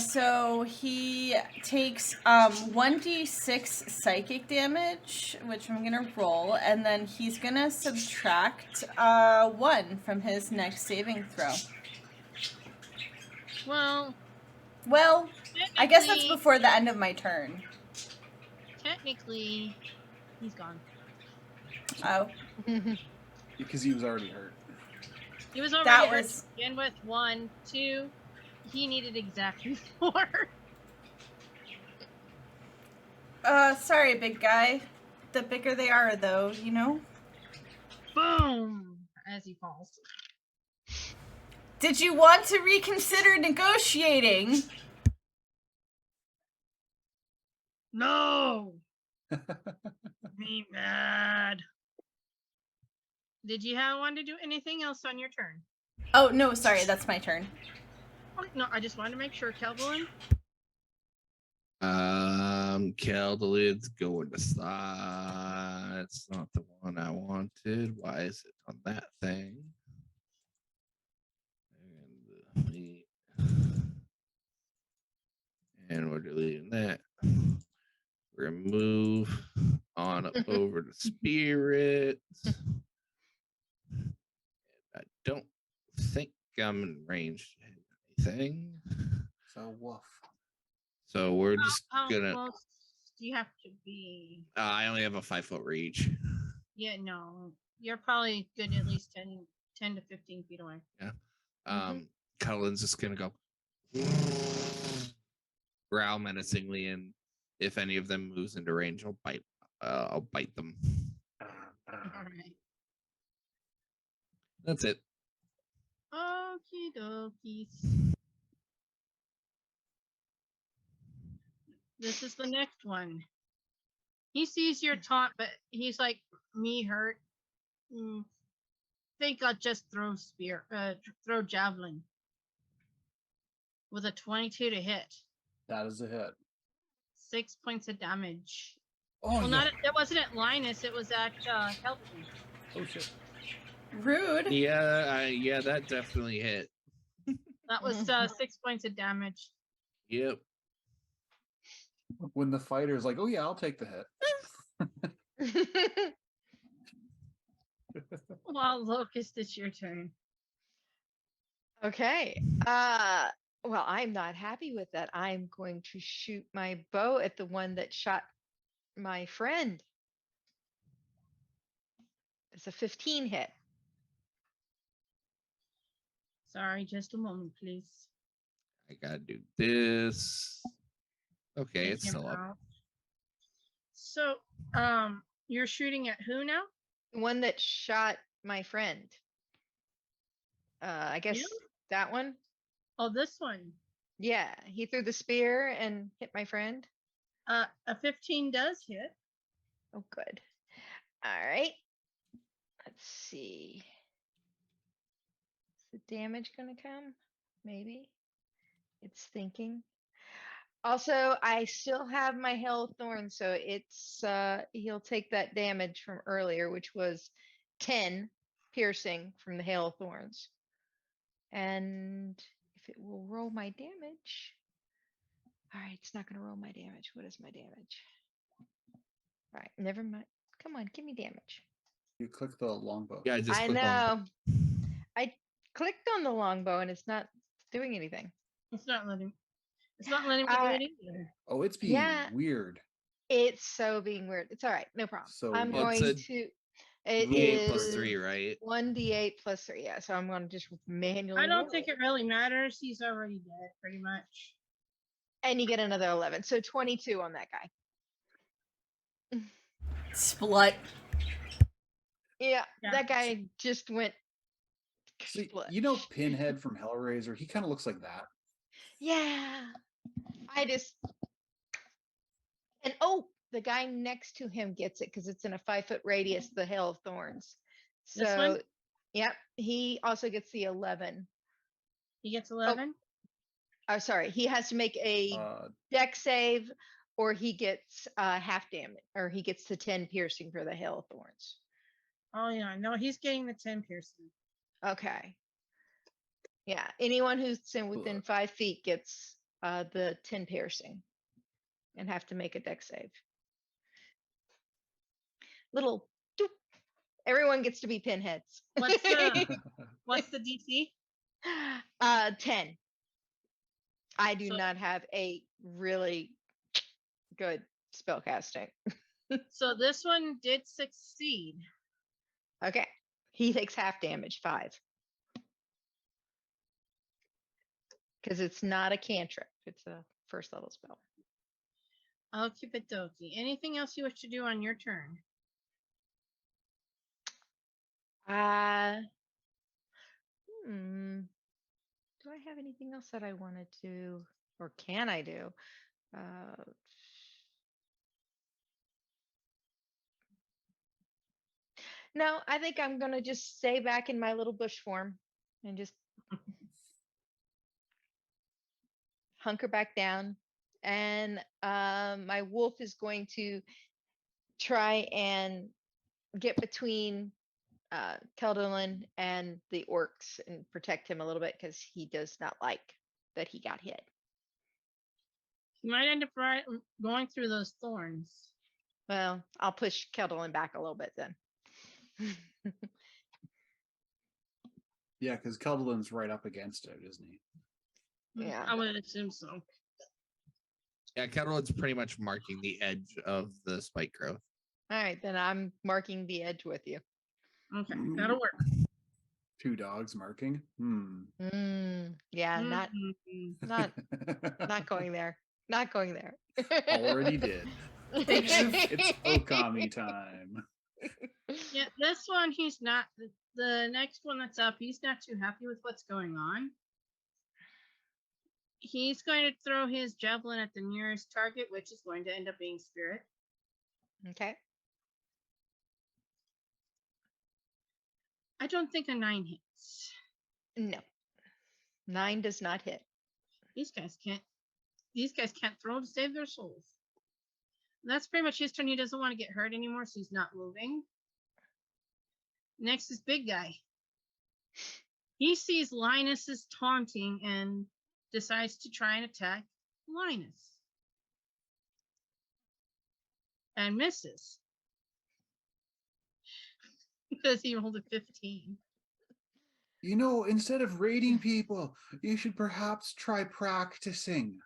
so he takes 1d6 psychic damage, which I'm gonna roll, and then he's gonna subtract 1 from his next saving throw. Well, I guess that's technically- before the end of my turn. Technically, he's gone. Oh, Because he was already hurt. He was already That hurt was- to begin with. 1, 2. He needed exactly 4. sorry, big guy. The bigger they are, though, you know? Boom! As he falls. Did you want to reconsider negotiating? No! Be mad. Did you want to do anything else on your turn? Oh, no, sorry, that's my turn. Oh, no, I just wanted to make sure, Kelvin. Keldalid's going to slide. It's not the one I wanted. Why is it on that thing? And we're deleting that. We're gonna move on up over to Spirit. I don't think I'm in range to hit anything. So woof. So we're just How gonna. close do you have to be? I only have a 5-foot reach. Yeah, no. You're probably good at least 10 to 15 feet away. Yeah. Cullen's just gonna go growl menacingly, and if any of them moves into range, I'll bite. I'll bite them. All right. That's it. Okie dokies. This is the next one. He sees your taunt, but he's like, me hurt. Think I'll just throw javelin with a 22 to hit. That is a hit. 6 points of damage. Oh, Well, yeah. it wasn't at Linus. It was at Helping. Oh, shit. Rude. Yeah, that definitely hit. That was 6 points of damage. Yep. When the fighter's like, oh, yeah, I'll take the hit. Well, Locust, it's your turn. Okay. Well, I'm not happy with that. I'm going to shoot my bow at the one that shot my friend. It's a 15 hit. Sorry, just a moment, please. I gotta do this. Okay, Get it's him still up. out. So, you're shooting at who now? The one that shot my friend. I guess You? that one. Oh, this one. Yeah, he threw the spear and hit my friend. A 15 does hit. Oh, good. All right. Let's see. Is the damage going to come? Maybe. It's thinking. Also, I still have my Hail of Thorns, so it's he'll take that damage from earlier, which was 10 piercing from the Hail of Thorns. And if it will roll my damage. All right, it's not going to roll my damage. What is my damage? All right, never mind. Come on, give me damage. You click the longbow. Yeah, just I click on. know. I clicked on the longbow and it's not doing anything. It's not letting me do it either. Oh, it's being Yeah. weird. It's so being weird. It's all right, no problem. So I'm Well, it's going a to. It D8 plus is 3, right? 1d8 plus 3. Yeah, so I'm going to just manually. I don't roll think it. it really matters. He's already dead, pretty much. And you get another 11, so 22 on that guy. Splut. Yeah, Yeah. that guy just went. See, split. you know Pinhead from Hellraiser? He kind of looks like that. Yeah, I just. And oh, the guy next to him gets it because it's in a 5-foot radius. The Hail of Thorns. This So, one? yep, he also gets the 11. He gets 11. Oh, sorry, he has to make a deck save, or he gets half damage, or he gets the 10 piercing for the Hail of Thorns. Oh yeah, no, he's getting the 10 piercing. Okay. Yeah, anyone who's within 5 feet gets the 10 piercing, and have to make a deck save. Little doop. Everyone gets to be pinheads. What's the what's the DC? 10. I do So- not have a really good spell casting. So this one did succeed. Okay. He takes half damage, 5. Because it's not a cantrip. It's a first level spell. Okie dokie. Anything else you wish to do on your turn? Do I have anything else that I wanted to, or can I do? No, I think I'm gonna just stay back in my little bush form and just hunker back down and my wolf is going to try and get between Keldolin and the orcs and protect him a little bit because he does not like that he got hit. You might end up going through those thorns. Well, I'll push Keldolin back a little bit then. Yeah, because Keldolin's right up against it, isn't he? Yeah. I would assume so. Yeah, Kettlewood's pretty much marking the edge of the spike growth. All right, then I'm marking the edge with you. Okay, that'll work. 2 dogs marking. Yeah, not going there. Not going there. Already did. It's Okami time. Yeah, this one he's not. The next one that's up, he's not too happy with what's going on. He's going to throw his javelin at the nearest target, which is going to end up being Spirit. Okay. I don't think a 9 hits. No. 9 does not hit. These guys can't throw to save their souls. That's pretty much his turn. He doesn't want to get hurt anymore, so he's not moving. Next is Big Guy. He sees Linus is taunting and decides to try and attack Linus. And misses. Because he rolled a 15. You know, instead of raiding people, you should perhaps try practicing.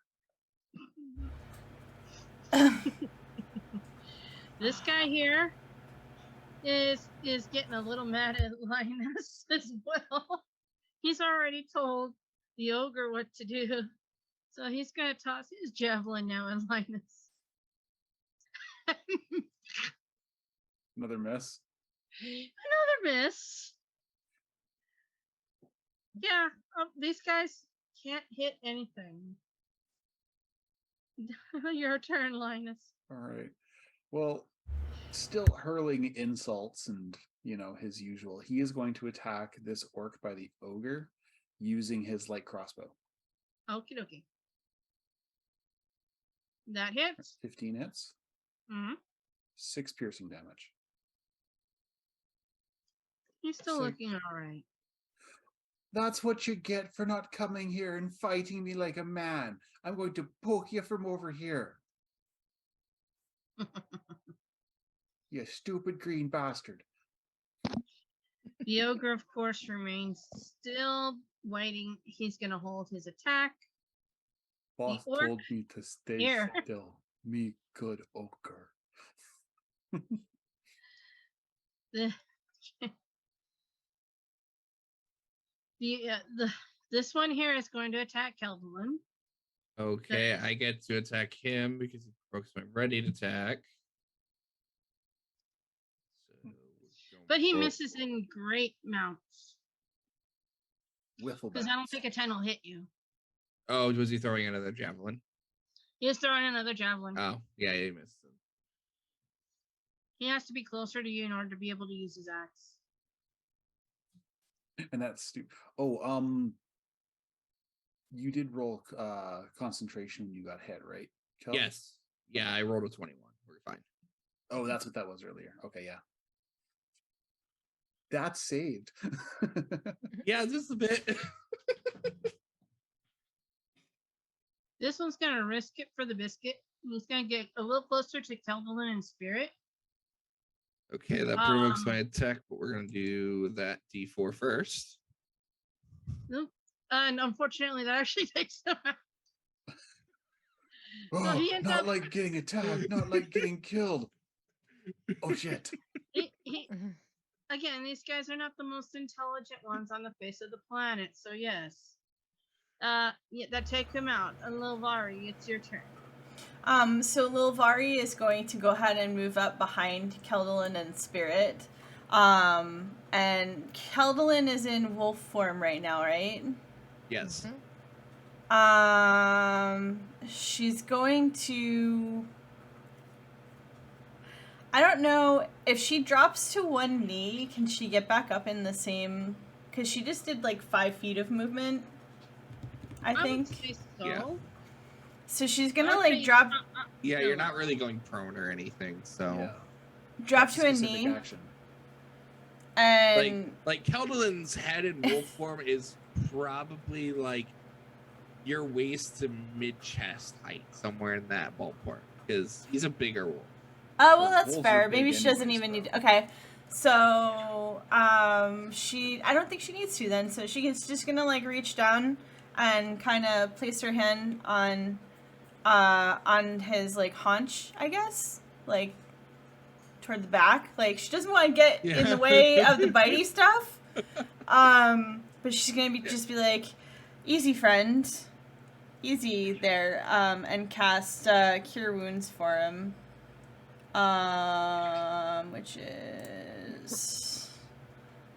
This guy here is getting a little mad at Linus as well. He's already told the ogre what to do. So he's going to toss his javelin now at Linus. Another miss. Another miss. Yeah, these guys can't hit anything. Your turn, Linus. All right. Well, still hurling insults and, his usual. He is going to attack this orc by the ogre using his light crossbow. Okie dokie. That hits. 15 hits. Mm-hmm. 6 piercing damage. He's still So- looking all right. That's what you get for not coming here and fighting me like a man. I'm going to poke you from over here. You stupid green bastard. The ogre, of course, remains still waiting. He's going to hold his attack. Boss orc told me to stay here. still. Me good ogre. This one here is going to attack Keldolin. Okay, I get to attack him because he broke my ready to attack. So But he misses in great mounts. Wiffle Because I don't think a 10 will hit you. Oh, was he throwing another javelin? He's throwing another javelin. Oh, yeah, he missed him. He has to be closer to you in order to be able to use his axe. And that's stupid. Oh, you did roll concentration when you got hit, right? Kel? Yes. Yeah, I rolled a 21. We're fine. Oh, that's what that was earlier. Okay, yeah. That's saved. Yeah, just a bit. This one's going to risk it for the biscuit. He's going to get a little closer to Keldolin in spirit. Okay, that provokes my attack, but we're going to do that D4 first. Nope. And unfortunately, that actually takes him out. Oh, he ends not up- like getting attacked, not like getting killed. Oh, shit. Again, these guys are not the most intelligent ones on the face of the planet, so yes. Yeah, that take him out. And Lilvari, it's your turn. So Lilvari is going to go ahead and move up behind Keldolin and Spirit. And Keldolin is in wolf form right now, right? Yes. She's going to... I don't know, if she drops to one knee, can she get back up in the same... Because she just did like 5 feet of movement, I think. would say so. Yeah. So she's gonna Okay, like drop Yeah, no. you're not really going prone or anything, so Yeah. drop That's to a specific knee action. and like Keldolin's head in wolf form is probably like your waist to mid chest height, somewhere in that ballpark, because he's a bigger wolf. oh well, Well, that's wolves are fair. big Maybe she doesn't anyways, even need though. to. Okay, so I don't think she needs to then. So she's just gonna like reach down and kind of place her hand on his like haunch, I guess, like toward the back. Like she doesn't want to get in the way of the bitey stuff. But she's gonna just be like, "Easy, friend, easy there," and cast Cure Wounds for him, which is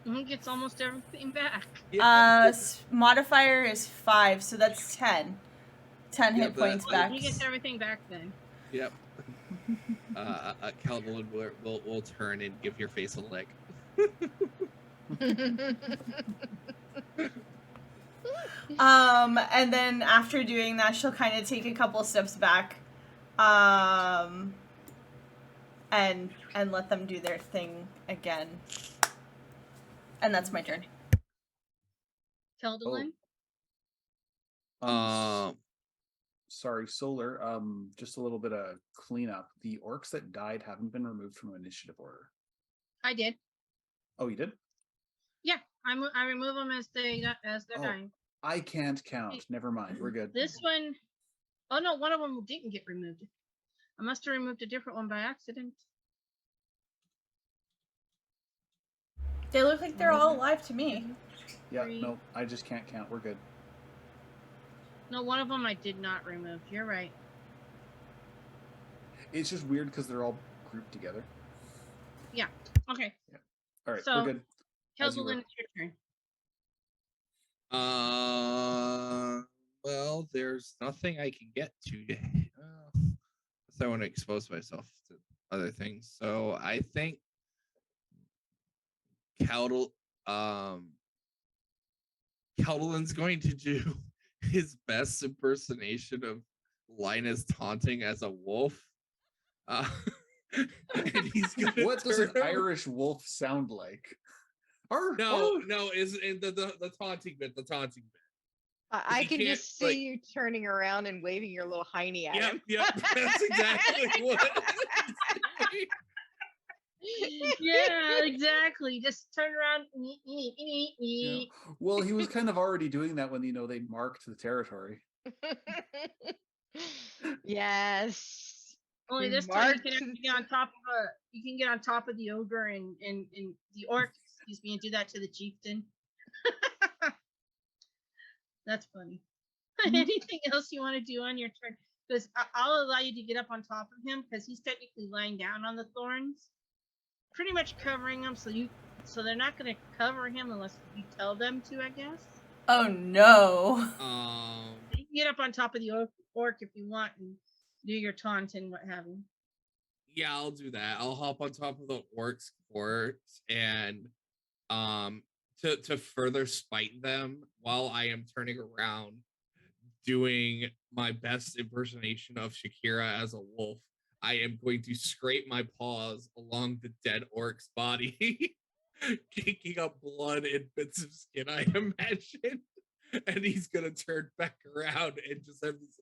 He gets almost everything back. modifier is 5, so that's 10. 10 hit points Well, back. he gets everything back then. Yep. Keldolin will turn and give your face a lick. And then after doing that, she'll kind of take a couple steps back, and let them do their thing again. And that's my turn. Keldolin? Sorry, Solar. Just a little bit of cleanup. The orcs that died haven't been removed from initiative order. I did. Oh, you did? Yeah, I remove them as they're Oh. dying. I can't count. Never mind. We're good. This one, oh no, one of them didn't get removed. I must have removed a different one by accident. They look like they're all alive to me. Yeah, Three. no, I just can't count. We're good. No, one of them I did not remove. You're right. It's just weird because they're all grouped together. Yeah. Okay. Yeah. All right, So, we're good. As you were. Keldolin, it's your turn. Well, there's nothing I can get to. So I want to expose myself to other things. So I think Keldolin's going to do his best impersonation of Linus taunting as a wolf. And he's gonna What does an turn- Irish wolf sound like? No, is in the taunting bit. The taunting bit. I He can can't, just see like- you turning around and waving your little hiney at him. Yep, that's exactly what. Yeah, exactly. Just turn around. Yeah. Well, he was kind of already doing that when they marked the territory. Yes. Only this time you can actually get on top of you can get on top of the ogre and the orc, excuse me, and do that to the chieftain. That's funny. Anything else you want to do on your turn? Because I'll allow you to get up on top of him because he's technically lying down on the thorns, pretty much covering him. So they're not going to cover him unless you tell them to, I guess. Oh no. You can get up on top of the orc if you want and do your taunt and what have you. Yeah, I'll do that. I'll hop on top of the orc's corpse and to further spite them while I am turning around doing my best impersonation of Shakira as a wolf. I am going to scrape my paws along the dead orc's body, kicking up blood and bits of skin, I imagine. And he's gonna turn back around and just have this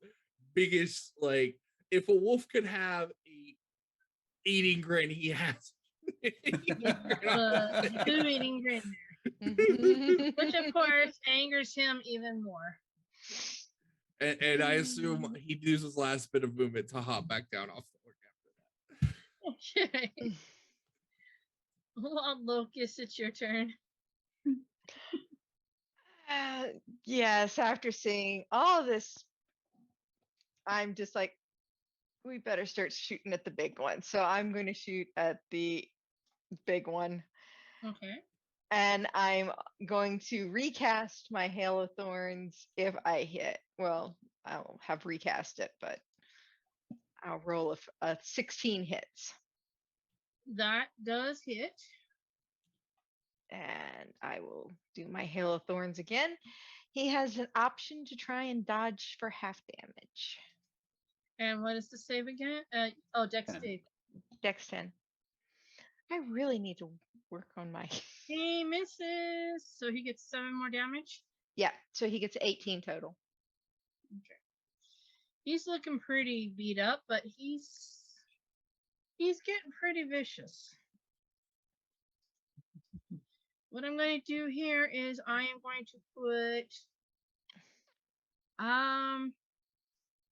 biggest, like, if a wolf could have a eating grin, he has. Two eating grin there. Which of course angers him even more. And I assume he used his last bit of movement to hop back down off the orc after that. Okay. Well, Locust, it's your turn. Yes, after seeing all this, I'm just like, we better start shooting at the big one. So I'm going to shoot at the big one. Okay. And I'm going to recast my Hail of Thorns if I hit. Well, I'll have recast it, but I'll roll a 16 hits. That does hit. And I will do my Hail of Thorns again. He has an option to try and dodge for half damage. And what is the save again? Dex 10. save. Dex 10. I really need to work on my. He misses, so he gets 7 more damage. Yeah, so he gets 18 total. Okay. He's looking pretty beat up, but he's getting pretty vicious. What I'm going to do here is I am going to put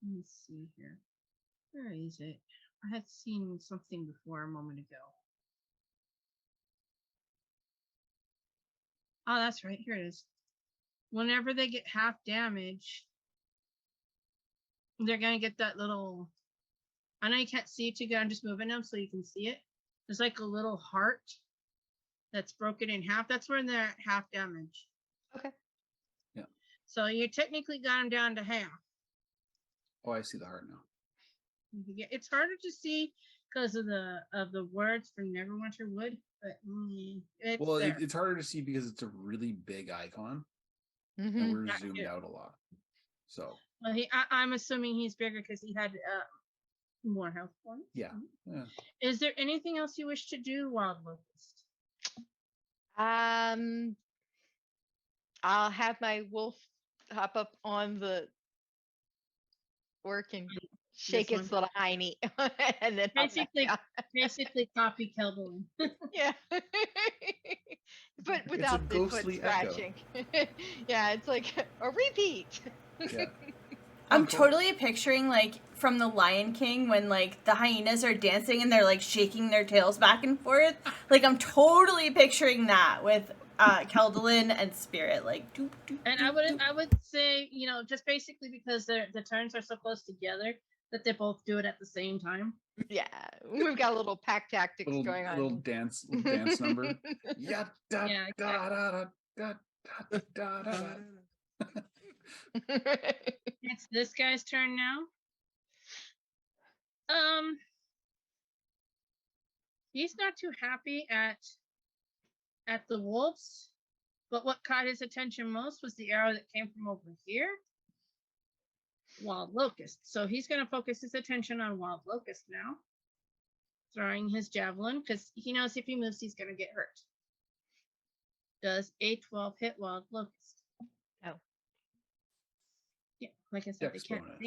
let me see here. Where is it? I had seen something before a moment ago. Oh, that's right. Here it is. Whenever they get half damage, they're going to get that little. I know you can't see it too good. I'm just moving them so you can see it. There's like a little heart that's broken in half. That's where they're at half damage. Okay. Yeah. So you technically got them down to half. Oh, I see the heart now. It's harder to see because of the words from Neverwinter Wood, but it's Well, there. it's harder to see because it's a really big icon, and Mhm. we're That zoomed too. out a lot. So Well, I'm assuming he's bigger because he had more health points. yeah, yeah. Is there anything else you wish to do, Wild Locust? I'll have my wolf hop up on the orc and shake This its one? little hiney, and then hop back Basically, down. basically copy Kelvin. Yeah. But It's a without the foot ghostly echo. scratching. Yeah, it's like a repeat. Yeah. I'm Oh, cool. totally picturing like from the Lion King when like the hyenas are dancing and they're like shaking their tails back and forth. Like I'm totally picturing that with Keldalin and Spirit. Like doop, doop, And doop, I would say, just basically because the turns are so close together that they both do it at the same time. Yeah, we've got a little pack tactics going on. Little dance number. Yeah, da Yeah, da da da da da da da. It's this guy's turn now. He's not too happy at the wolves, but what caught his attention most was the arrow that came from over here. Wild Locust. So he's going to focus his attention on Wild Locust now. Throwing his javelin because he knows if he moves, he's going to get hurt. Does a 12 hit Wild Locust? Oh. Yeah, like I said, Dex they bonus.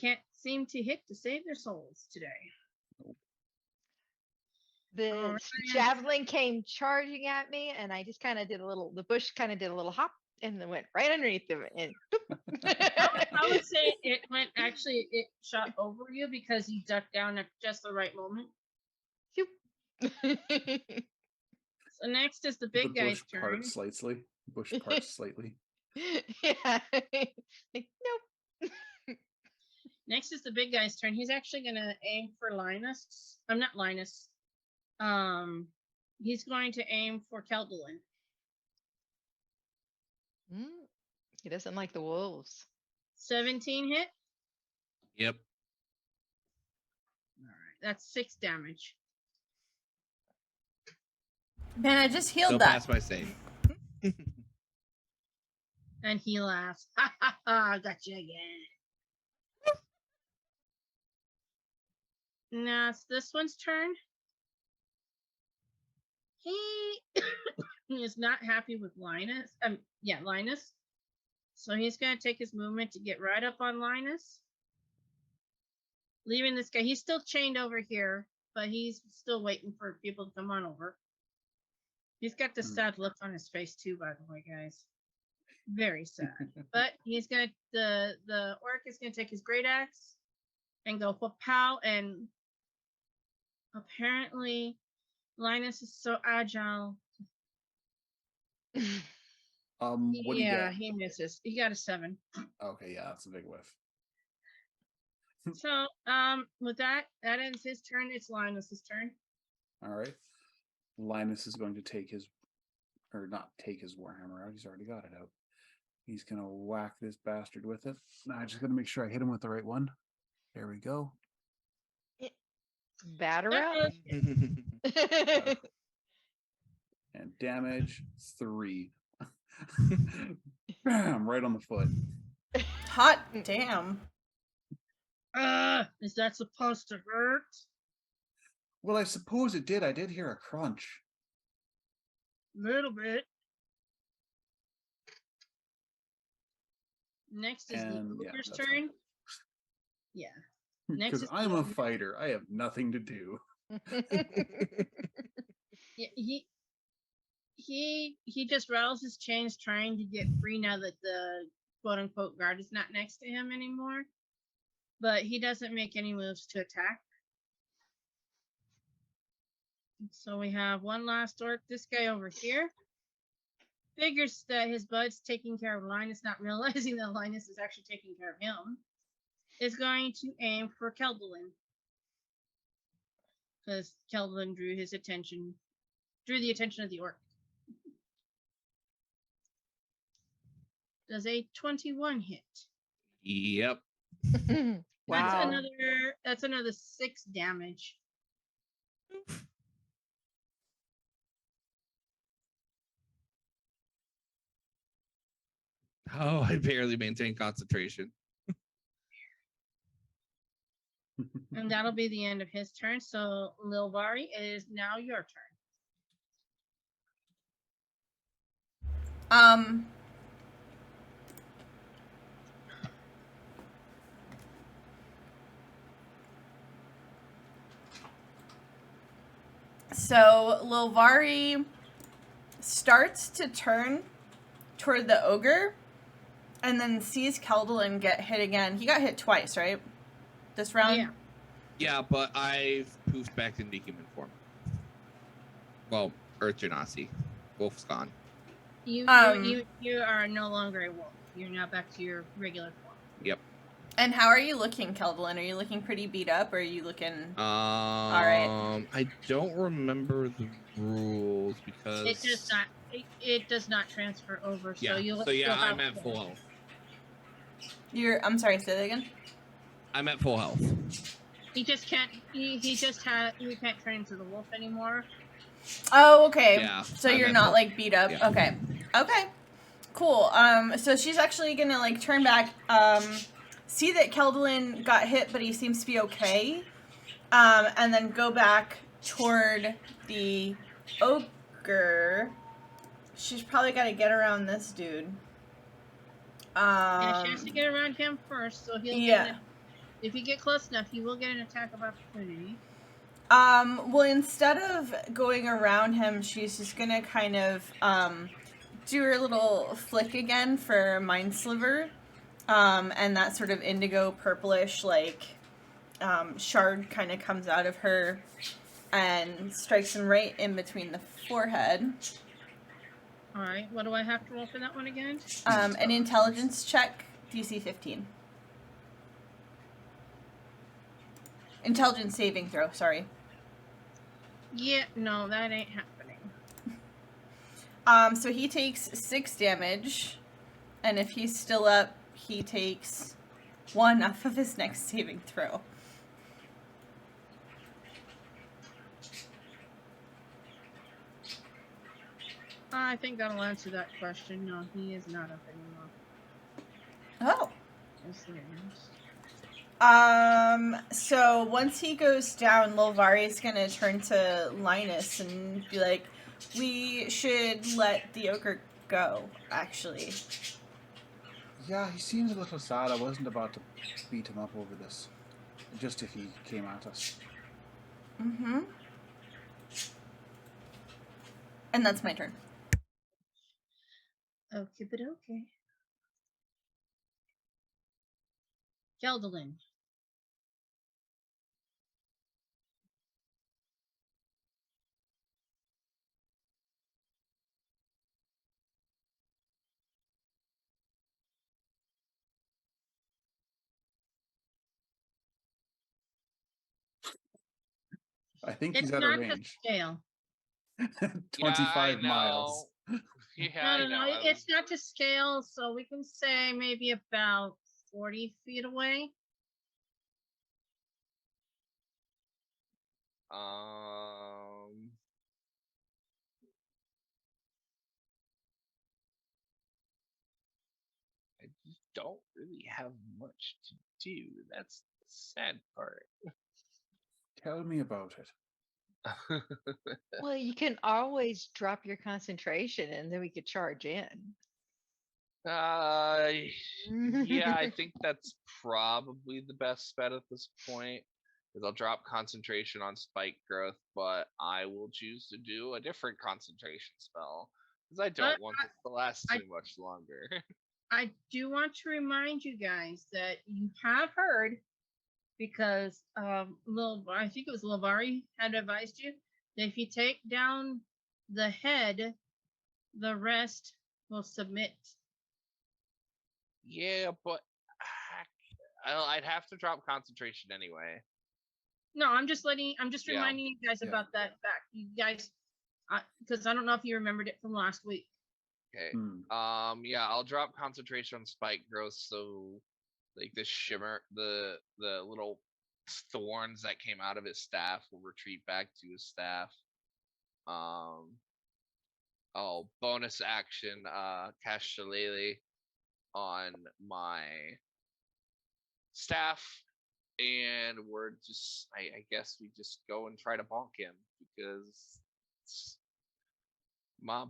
can't seem to hit to save their souls today. The Alright. javelin came charging at me, and I just kind of the bush kind of did a little hop and then went right underneath of it. And I would say it shot over you because you ducked down at just the right moment. So next is the big guy's bush turn. parts slightly. Bush parts slightly. Yeah. Like, nope. Next is the big guy's turn. He's actually going to aim for Linus. I'm not Linus. He's going to aim for Keldalin. He doesn't like the wolves. 17 hit. Yep. All right, that's 6 damage. Man, I just healed Still that. pass my save. And he laughs. Ha ha ha! Got you again. Now it's this one's turn. He is not happy with Linus. Linus. So he's going to take his movement to get right up on Linus. Leaving this guy. He's still chained over here, but he's still waiting for people to come on over. He's got the sad look on his face too, by the way, guys. Very sad. But he's going to, the orc is going to take his great axe and go pow, and apparently Linus is so agile. What do you get? He misses. He got a 7. Okay, yeah, that's a big whiff. So, with that ends his turn. It's Linus's turn. All right. Linus is going to take his, or not take his warhammer out. He's already got it out. He's going to whack this bastard with it. Now I just got to make sure I hit him with the right one. There we go. Batter up. And damage 3. Bam! Right on the foot. Hot damn. Is that supposed to hurt? Well, I suppose it did. I did hear a crunch. Little bit. Next is And, the yeah, ogre's that's not turn. Yeah. Next Because is I'm the a ogre. fighter. I have nothing to do. Yeah, he just rattles his chains trying to get free now that the quote unquote guard is not next to him anymore. But he doesn't make any moves to attack. So we have one last orc. This guy over here figures that his bud's taking care of Linus, not realizing that Linus is actually taking care of him. Is going to aim for Keldolin. Because Keldolin drew the attention of the orc. Does a 21 hit? Yep. Wow. That's another 6 damage. Oh, I barely maintain concentration. And that'll be the end of his turn. So Lilvari, it is now your turn. So Lilvari starts to turn toward the ogre and then sees Keldolin get hit again. He got hit twice, right? This round? Yeah. Yeah, but I've poofed back into human form. Well, Earth Genasi. Wolf's gone. You are no longer a wolf. You're now back to your regular form. Yep. And how are you looking, Keldolin? Are you looking pretty beat up, or are you looking all right? I don't remember the rules because it does not transfer over. Yeah. So you'll I'm at full health. I'm sorry, say that again. I'm at full health. He just can't. You can't turn into the wolf anymore. Oh, okay. Yeah, So I'm you're at not full. like beat up. Yeah. Okay. Okay. Cool. So she's actually gonna like turn back. See that Keldolin got hit, but he seems to be okay. And then go back toward the ogre. She's probably got to get around this dude. Yeah, she has to get around him first, so he'll get if you get close enough, he will get an attack of opportunity. Well, instead of going around him, she's just gonna kind of do her little flick again for Mind Sliver. And that sort of indigo purplish like shard kind of comes out of her and strikes him right in between the forehead. All right, what do I have to roll for that one again? An intelligence check, DC 15. Intelligence saving throw, sorry. Yeah, no, that ain't happening. So he takes 6 damage, and if he's still up, he takes 1 off of his next saving throw. I think that'll answer that question. No, he is not up anymore. Oh. Yes, he is. So once he goes down, Lilvari's gonna turn to Linus and be like, we should let the ogre go, actually. Yeah, he seems a little sad. I wasn't about to beat him up over this. Just if he came at us. Mm-hmm. And that's my turn. Okay, but okay. Keldolin. I think It's he's out of not the range. scale. 25 miles. Yeah, no, it's not to scale, so we can say maybe about 40 feet away. I just don't really have much to do. That's the sad part. Tell me about it. Well, you can always drop your concentration and then we could charge in. Yeah, I think that's probably the best bet at this point. Because I'll drop concentration on spike growth, but I will choose to do a different concentration spell because I don't want this to last I- too much longer. I do want to remind you guys that you have heard, because I think it was Lavari had advised you that if you take down the head, the rest will submit. Yeah, but I'd have to drop concentration anyway. No, I'm just Yeah. reminding you guys Yeah. about that fact. You guys, because I don't know if you remembered it from last week. Okay. Hmm. Yeah, I'll drop concentration on spike growth, so like the shimmer, the little thorns that came out of his staff will retreat back to his staff. Oh, bonus action, cast Shillelagh on my staff, and we're just, I guess we just go and try to bonk him because it's my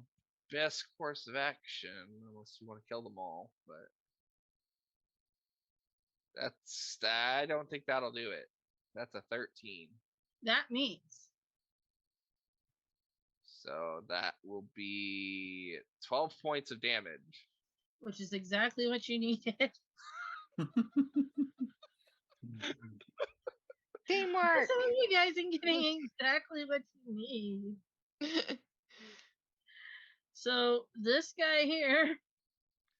best course of action, unless you want to kill them all, but I don't think that'll do it. That's a 13. That means So that will be 12 points of damage. which is exactly what you needed. Teamwork. So you guys are getting exactly what you need. So this guy here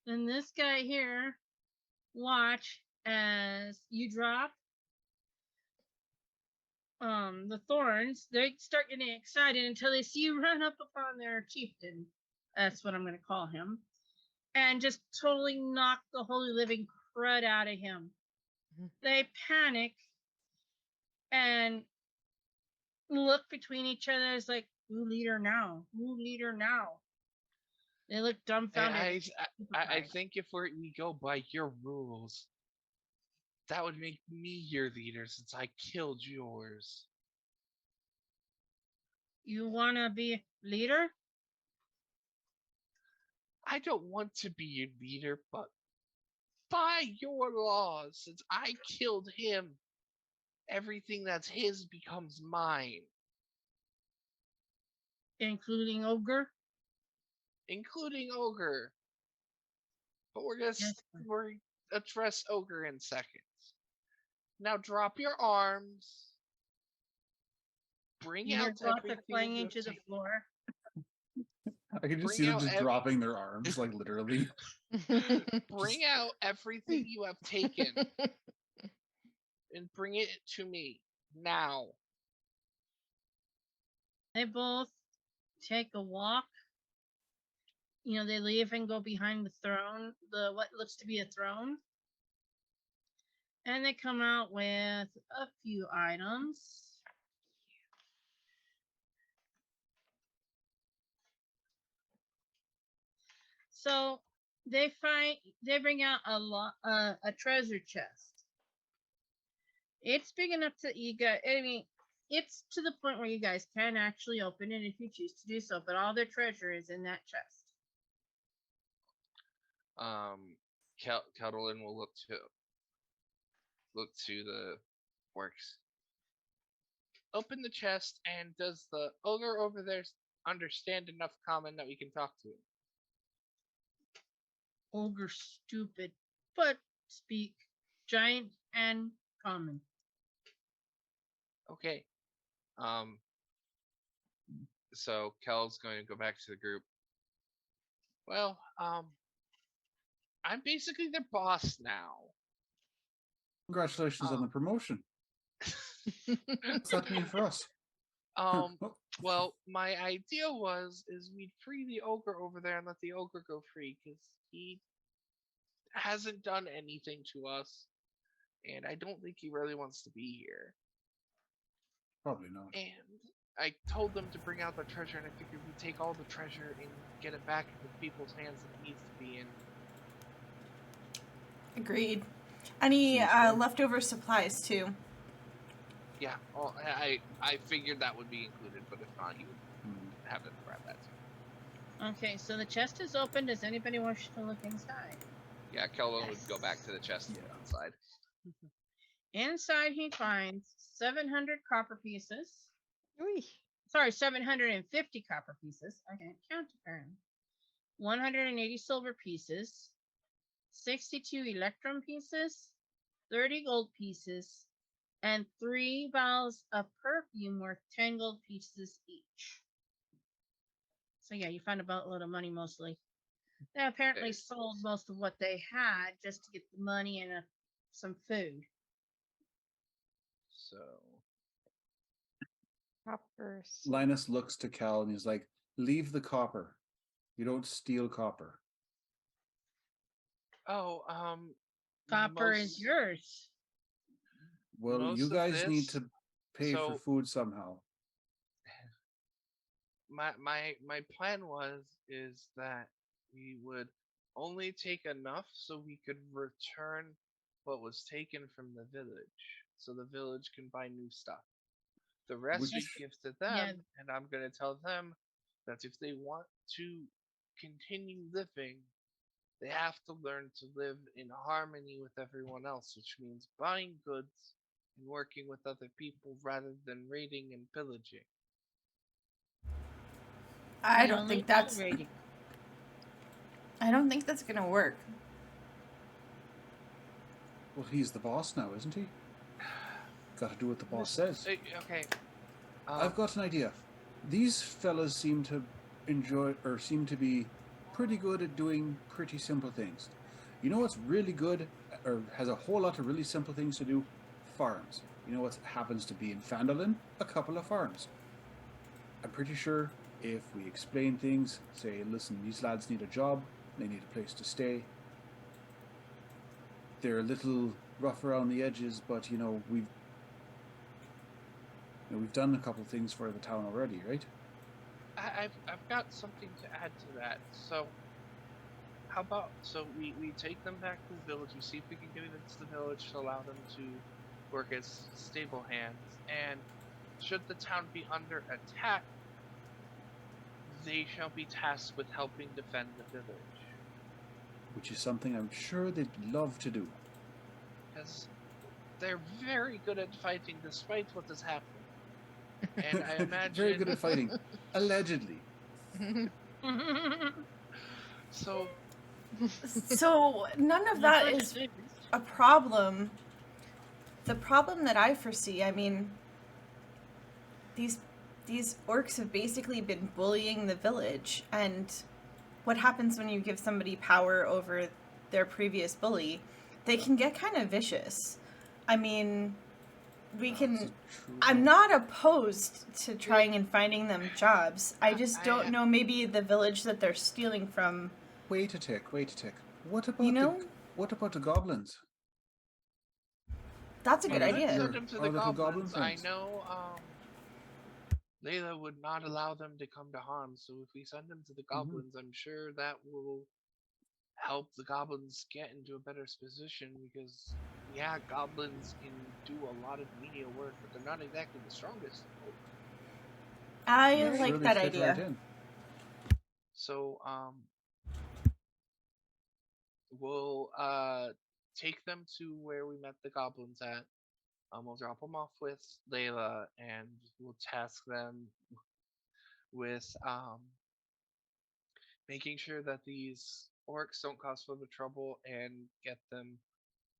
and this guy here watch as you drop the thorns. They start getting excited until they see you run up upon their chieftain. That's what I'm going to call him. And just totally knock the holy living crud out of him. They panic and look between each other. It's like, who leader now? Who leader now? They look dumbfounded. I think if we go by your rules, that would make me your leader since I killed yours. You want to be leader? I don't want to be your leader, but by your laws, since I killed him, everything that's his becomes mine, Including Ogre? including Ogre. But we're gonna Yes. address Ogre in seconds. Now drop your arms. Bring You hear out Gotham everything playing you into have the taken. floor. I can just Bring see them out just dropping their arms, like literally. Bring out everything you have taken and bring it to me now. They both take a walk. You know, they leave and go behind the throne, what looks to be a throne. And they come out with a few items. So they bring out a treasure chest. It's big enough to you guys. I mean, it's to the point where you guys can actually open it if you choose to do so. But all their treasure is in that chest. Kettlein will look to the works. Open the chest, and does the ogre over there understand enough common that we can talk to him? Ogre stupid, but speak giant and common. Okay. So Kel's going to go back to the group. Well, I'm basically their boss now. Congratulations on the promotion. What's that mean for us? Well, my idea is we'd free the ogre over there and let the ogre go free because he hasn't done anything to us, and I don't think he really wants to be here. Probably not. And I told them to bring out the treasure, and I figured we'd take all the treasure and get it back into people's hands that it needs to be in. Agreed. Any Seems fair. leftover supplies too? Yeah, well, I figured that would be included, but if not, you would Hmm. have to grab that too. Okay, so the chest is open. Does anybody wish to look inside? Yeah, Kelvin would go back to the chest Yeah. outside. Inside, he finds 700 copper pieces. Oy. Sorry, 750 copper pieces. I can't count apparently. 180 silver pieces, 62 electrum pieces, 30 gold pieces, and 3 vials of perfume worth 10 gold pieces each. So yeah, you find a boatload of money mostly. They apparently Okay. sold most of what they had just to get the money and some food. So Copper. Linus looks to Cal and he's like, "Leave the copper. You don't steal copper." Copper is most yours. Well, Most you of guys need this- to pay for so- food somehow. my plan is that we would only take enough so we could return what was taken from the village, so the village can buy new stuff. The rest we Which- give to them, Yeah. and I'm gonna tell them that if they want to continue living, they have to learn to live in harmony with everyone else, which means buying goods and working with other people rather than raiding and pillaging. I We don't only think that's. tolerated. I don't think that's gonna work. Well, he's the boss now, isn't he? Got to do what the boss says. Okay. I've got an idea. These fellas seem to enjoy or seem to be pretty good at doing pretty simple things. You know what's really good or has a whole lot of really simple things to do? Farms. You know what happens to be in Phandelver? A couple of farms. I'm pretty sure if we explain things, say, listen, these lads need a job, they need a place to stay. They're a little rough around the edges, but we've done a couple things for the town already, right? I've got something to add to that. So, how about we take them back to the village. We see if we can convince the village to allow them to work as stable hands. And should the town be under attack, they shall be tasked with helping defend the village. Which is something I'm sure they'd love to do. Because they're very good at fighting, despite what has happened. And I imagine Very good at fighting. Allegedly. So So none of that is a problem. The problem that I foresee, I mean, these orcs have basically been bullying the village, and what happens when you give somebody power over their previous bully? They can get kind of vicious. I mean, we can. I'm not opposed to trying and finding them jobs. I just don't know. Maybe the village that they're stealing from. Wait a tick. What about what about the goblins? That's a good Alright, idea. send them to Our the little goblin goblins. I friends. know Layla would not allow them to come to harm, so if we send them to the goblins, I'm sure that will help the goblins get into a better position, because yeah, goblins can do a lot of menial work, but they're not exactly the strongest. I Yeah, like sure, they that fit idea. right in. So we'll take them to where we met the goblins at. We'll drop them off with Layla, and we'll task them with making sure that these orcs don't cause further trouble and get them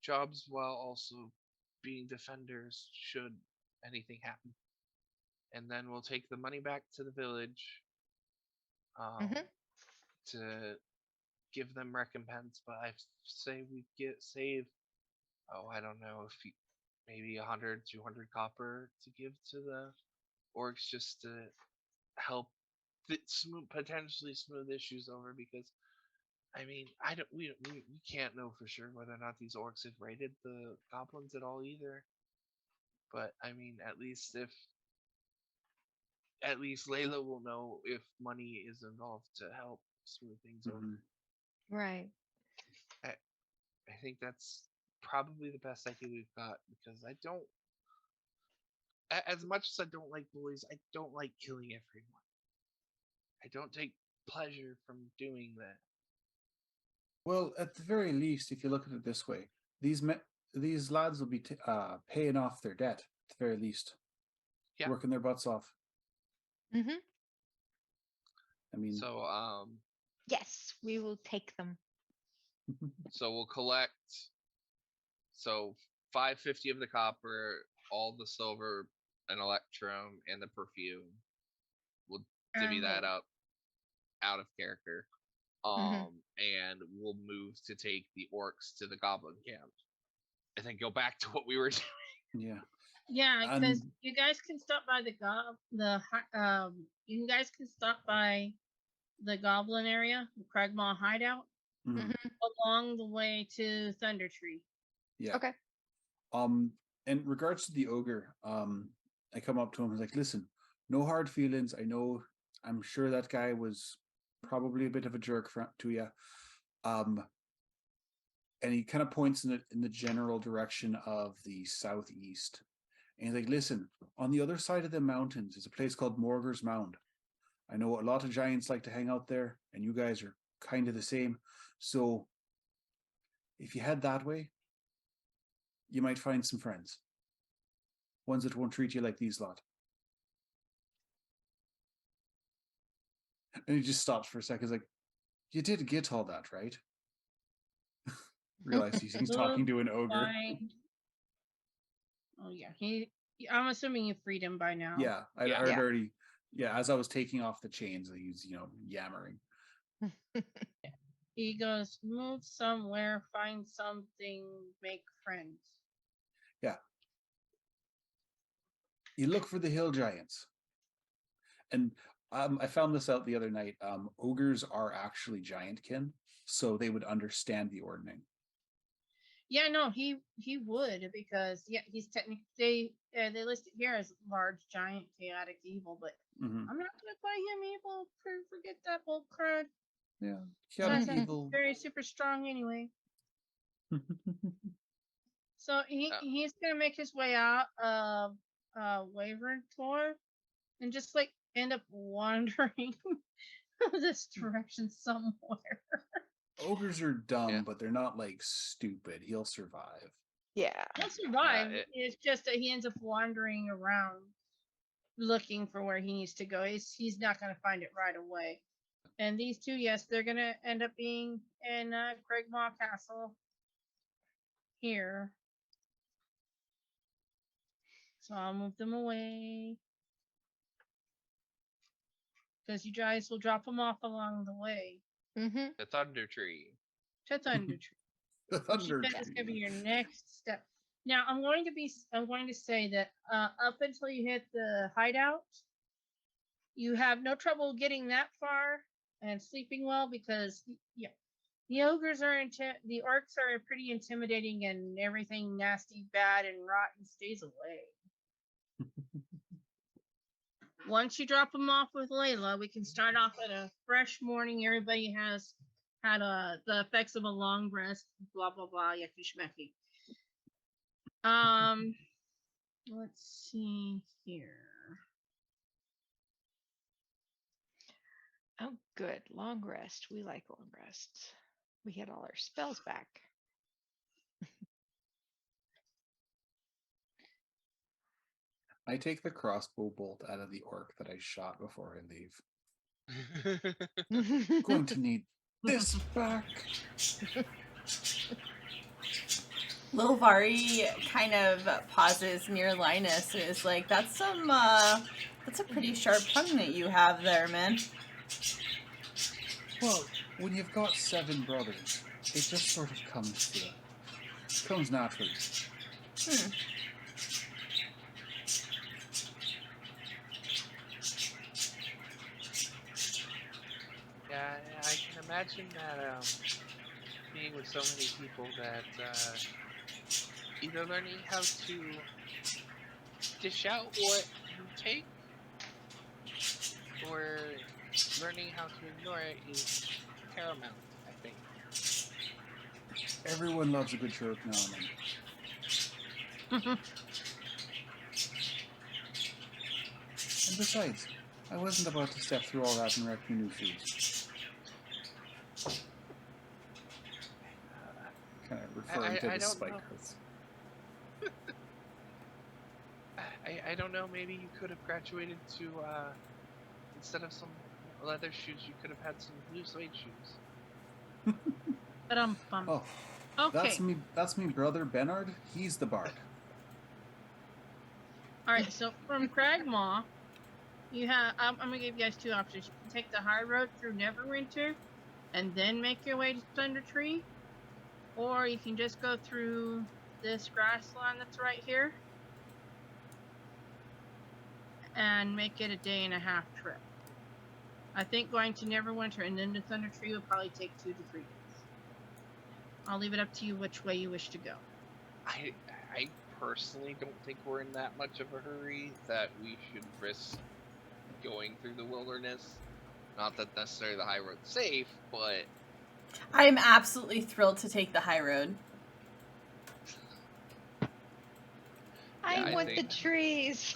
jobs, while also being defenders should anything happen. And then we'll take the money back to the village to give them recompense. But I say we save, I don't know, if maybe 100, 200 copper to give to the orcs, just to help potentially smooth issues over, because I mean, we can't know for sure whether or not these orcs have raided the goblins at all either. But I mean, at least Layla will know if money is involved to help smooth things over. Right. I think that's probably the best idea we've got because I don't. As much as I don't like bullies, I don't like killing everyone. I don't take pleasure from doing that. Well, at the very least, if you look at it this way, these lads will be paying off their debt at the very least, Yeah. working their butts off. Mm-hmm. I mean, So Yes, we will take them. so we'll collect. So 550 of the copper, all the silver, an electrum, and the perfume. We'll divvy that gold. up out of character. Mhm. And we'll move to take the orcs to the goblin camp, and then go back to what we were doing. yeah. Yeah, because And you guys can stop by you guys can stop by the goblin area, the Cragmaw hideout, mhm, along the way to Thunder Tree. yeah. Okay. In regards to the ogre, I come up to him and like, listen, no hard feelings. I'm sure that guy was probably a bit of a jerk to you. And he kind of points in the general direction of the southeast. And he's like, listen, on the other side of the mountains is a place called Morger's Mound. I know a lot of giants like to hang out there, and you guys are kind of the same. So if you head that way, you might find some friends. Ones that won't treat you like these lot. And he just stops for a second. He's like, you did get all that, right? Realize he's talking to an ogre. Find... Oh yeah, I'm assuming you freed him by now. Yeah, I'd Yeah. already. Yeah, as I was taking off the chains, he's yammering. He goes, move somewhere, find something, make friends. Yeah. You look for the hill giants. And I found this out the other night. Ogres are actually giantkin, so they would understand the ordning. Yeah, no, he would because he's technically they list it here as large, giant, chaotic, evil, but Mhm. I'm not gonna call him evil. Forget that bull crud. Yeah, Plus, chaotic I'm evil. very super strong anyway. So he's gonna make his way out of Wyvern Tor and just like end up wandering this direction somewhere. Ogres are dumb, Yeah. but they're not like stupid. He'll survive. Yeah. He'll survive. it- It's just that he ends up wandering around looking for where he needs to go. He's not gonna find it right away. And these two, yes, they're gonna end up being in Craigmaw Castle here. So I'll move them away. Because you guys will drop them off along the way Mm-hmm. The Thunder Tree. to Thunder Tree. The Which you Thunder said is going to be Tree. your next step. Now I'm going to say that up until you hit the hideout, you have no trouble getting that far and sleeping well because the ogres the orcs are pretty intimidating and everything nasty, bad, and rotten stays away. Once you drop them off with Layla, we can start off at a fresh morning. Everybody has had the effects of a long rest, blah blah blah, yucky schmecky. Let's see here. Oh, good. Long rest. We like long rests. We get all our spells back. I take the crossbow bolt out of the orc that I shot before I leave. Going to need this back. Lil Vari kind of pauses near Linus and is like, that's a pretty sharp tongue that you have there, man. Well, when you've got 7 brothers, it just sort of comes naturally. Yeah, I can imagine that being with so many people that either learning how to dish out what you take or learning how to ignore it is paramount, I think. Everyone loves a good chirp now and then. And besides, I wasn't about to step through all that and wreck your new shoes. Kind of referring to I the don't spike know. growths. I don't know. Maybe you could have graduated to instead of some leather shoes, you could have had some blue suede shoes. Ba-dum-bum. Oh, Okay. That's me brother Bernard. He's the bard. All right. So from Cragmaw, you have. I'm gonna give you guys two options. You can take the high road through Neverwinter, and then make your way to Thunder Tree, or you can just go through this grassland that's right here, and make it a day and a half trip. I think going to Neverwinter and then to Thunder Tree will probably take 2 to 3 days. I'll leave it up to you which way you wish to go. I personally don't think we're in that much of a hurry that we should risk going through the wilderness. Not that necessarily the high road's safe, but I am absolutely thrilled to take the high road. I want the think- trees.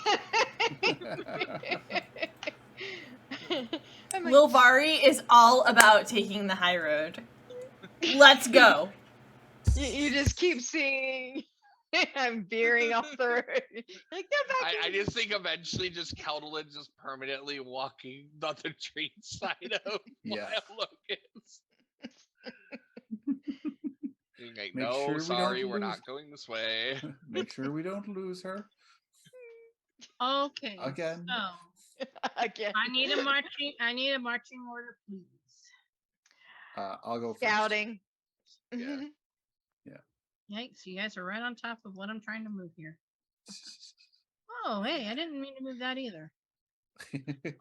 I'm like, Lilvari is all about taking the high road. Let's go. you just keep seeing. I'm veering off the road. Like, no, back I in. just think eventually just Keldlin just permanently walking on the train side of Yeah. Wild Locust. Being like, Make no, sure we don't sorry, we're lose- not going this way. Make sure we don't lose her Okay. again. So Again. I need a marching order, please. I'll go first. Scouting. Yeah. Mhm. Okay, so you guys are right on top of what I'm trying to move here. Oh, hey, I didn't mean to move that either.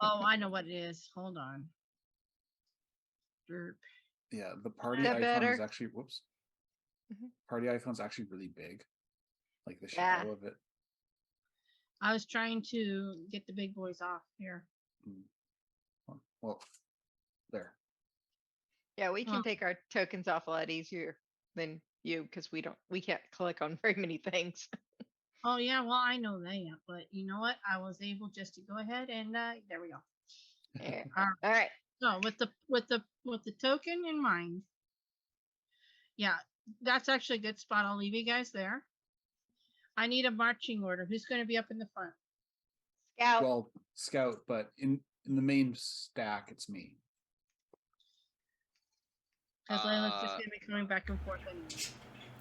Oh, I know what it is. Hold on. Derp. Yeah, the party That icon better? is actually whoops. Mhm. Party icon's actually really big. Like the Yeah. shadow of it. I was trying to get the big boys off here. Well, there. Yeah, we can Well- take our tokens off a lot easier than you because we can't click on very many things. Oh yeah, well I know that, but you know what? I was able just to go ahead and there we go. Yeah. All right. All right. So with the token in mind, yeah, that's actually a good spot. I'll leave you guys there. I need a marching order. Who's going to be up in the front? Scout. Well, scout, but in the main stack, it's me. Because Layla's just Uh, going to be coming back and forth anyway.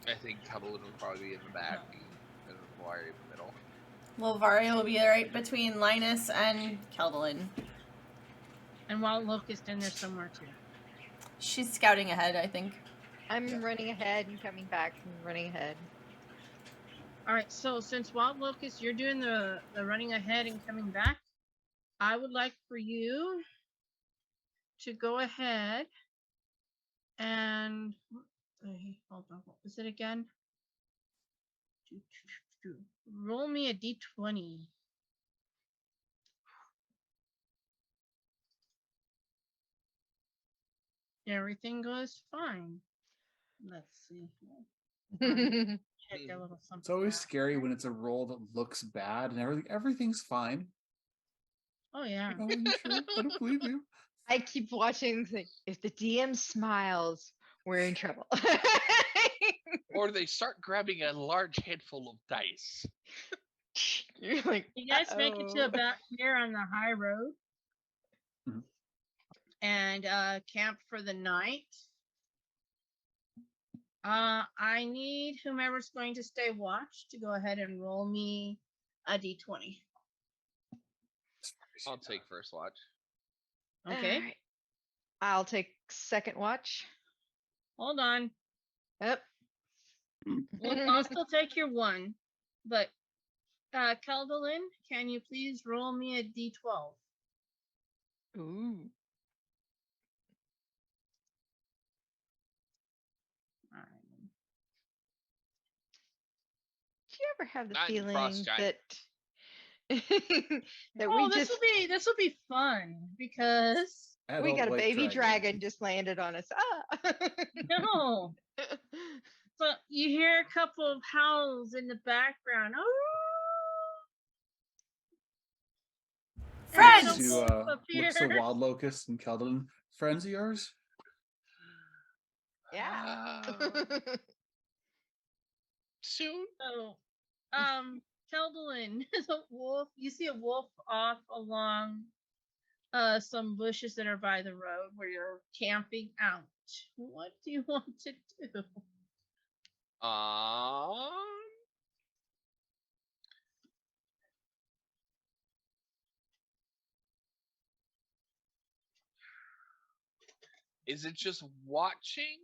I think Keldlin will probably be in the back and Wire in the middle. Lilvari will be right between Linus and Keldlin. And Wild Locust in there somewhere too. She's scouting ahead, I think. I'm running ahead and coming back and running ahead. All right, so since Wild Locust, you're doing the running ahead and coming back, I would like for you to go ahead and hold on, what was it again? Roll me a d20. Everything goes fine. Let's see. Check a little something. It's always out. scary when it's a roll that looks bad and everything's fine. Oh yeah. Oh, you sure? I don't believe you. I keep watching. Like, if the DM smiles, we're in trouble. Or they start grabbing a large handful of dice. You're like, You guys make it to "Uh-oh." about here on the high road. Mhm. And camp for the night. I need whomever's going to stay watch to go ahead and roll me a d20. I'll take first watch. Okay, Alright. I'll take second watch. hold on. Yep. I'll still take your one, but Keldalin, can you please roll me a d12? Ooh. All right. Do you ever have the Not in feeling Frost Giant. that that Oh, this will be fun because we Adult got a white baby dragon just landed on us. Ah. no. So you hear a couple of howls in the background. Oh, and then a Friends! wolf Looks to appears. Wild Locust and Keldon. Friends of yours? Yeah. Soon. So, Keldolin is a wolf. You see a wolf off along some bushes that are by the road where you're camping out. What do you want to do? Um, is it just watching?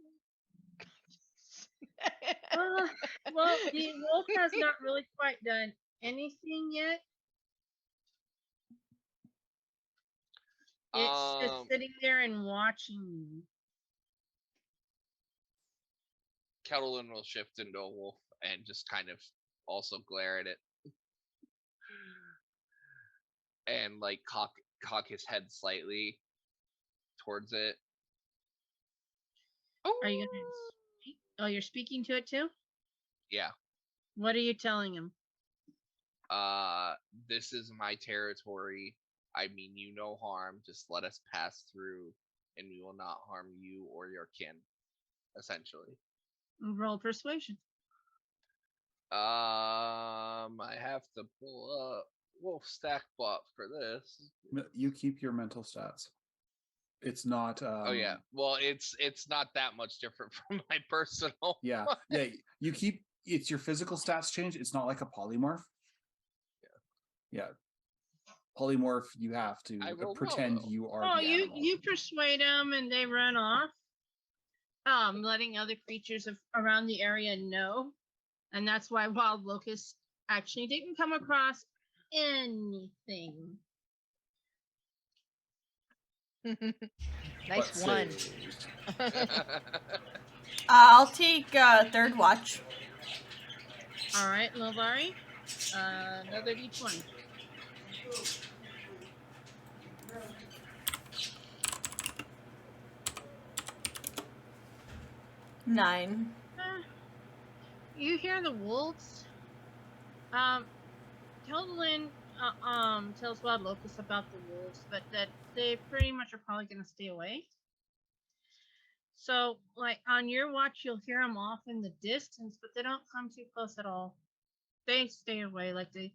Well, the wolf has not really quite done anything yet. It's just sitting there and watching you. Kettleton will shift into a wolf and just kind of also glare at it. And like cock his head slightly towards it. Are you gonna speak? Oh, you're speaking to it too? Yeah. What are you telling him? This is my territory. I mean you no harm. Just let us pass through and we will not harm you or your kin, essentially. Roll persuasion. I have to pull up Wolf Stack Bot for this. You keep your mental stats. It's not. Oh yeah. Well, it's not that much different from my personal. Yeah, yeah. You keep. It's your physical stats change. It's not like a polymorph. Yeah. Polymorph. You have to pretend well, you are. Oh, the animal. you persuade them and they run off. Letting other creatures around the area know, and that's why Wild Locust actually didn't come across anything. Nice But one. saved. I'll take third watch. All right, Lovari. Another d20. Nine. You hear the wolves. Keldolin tells Wild Locust about the wolves, but that they pretty much are probably going to stay away. So, like on your watch, you'll hear them off in the distance, but they don't come too close at all. They stay away, like they,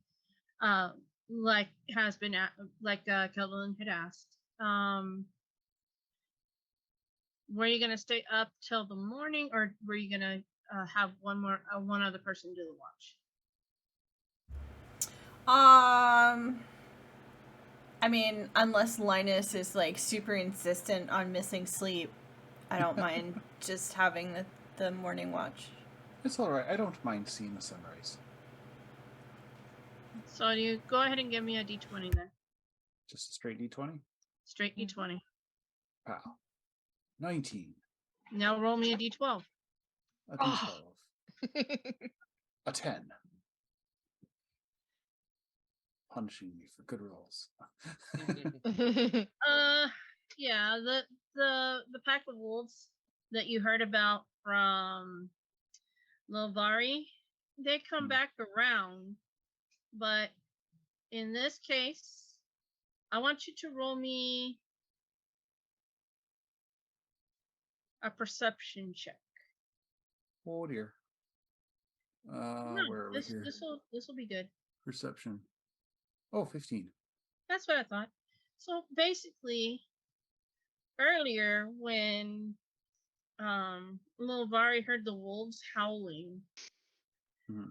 like has been like Keldolin had asked. Were you gonna stay up till the morning, or were you gonna have one other person do the watch? I mean, unless Linus is like super insistent on missing sleep, I don't mind just having the morning watch. It's all right. I don't mind seeing the sunrise. So you go ahead and give me a d20 then. Just a straight d20. Straight d20. Wow. 19. Now roll me a d12. A d12. A 10. Punishing me for good rolls. Yeah, the pack of wolves that you heard about from Lovari, they come back around, but in this case, I want you to roll me a perception check. Oh dear. No, Where are we here? This will be good. Perception. Oh, 15. That's what I thought. So basically, earlier when Lovari heard the wolves howling,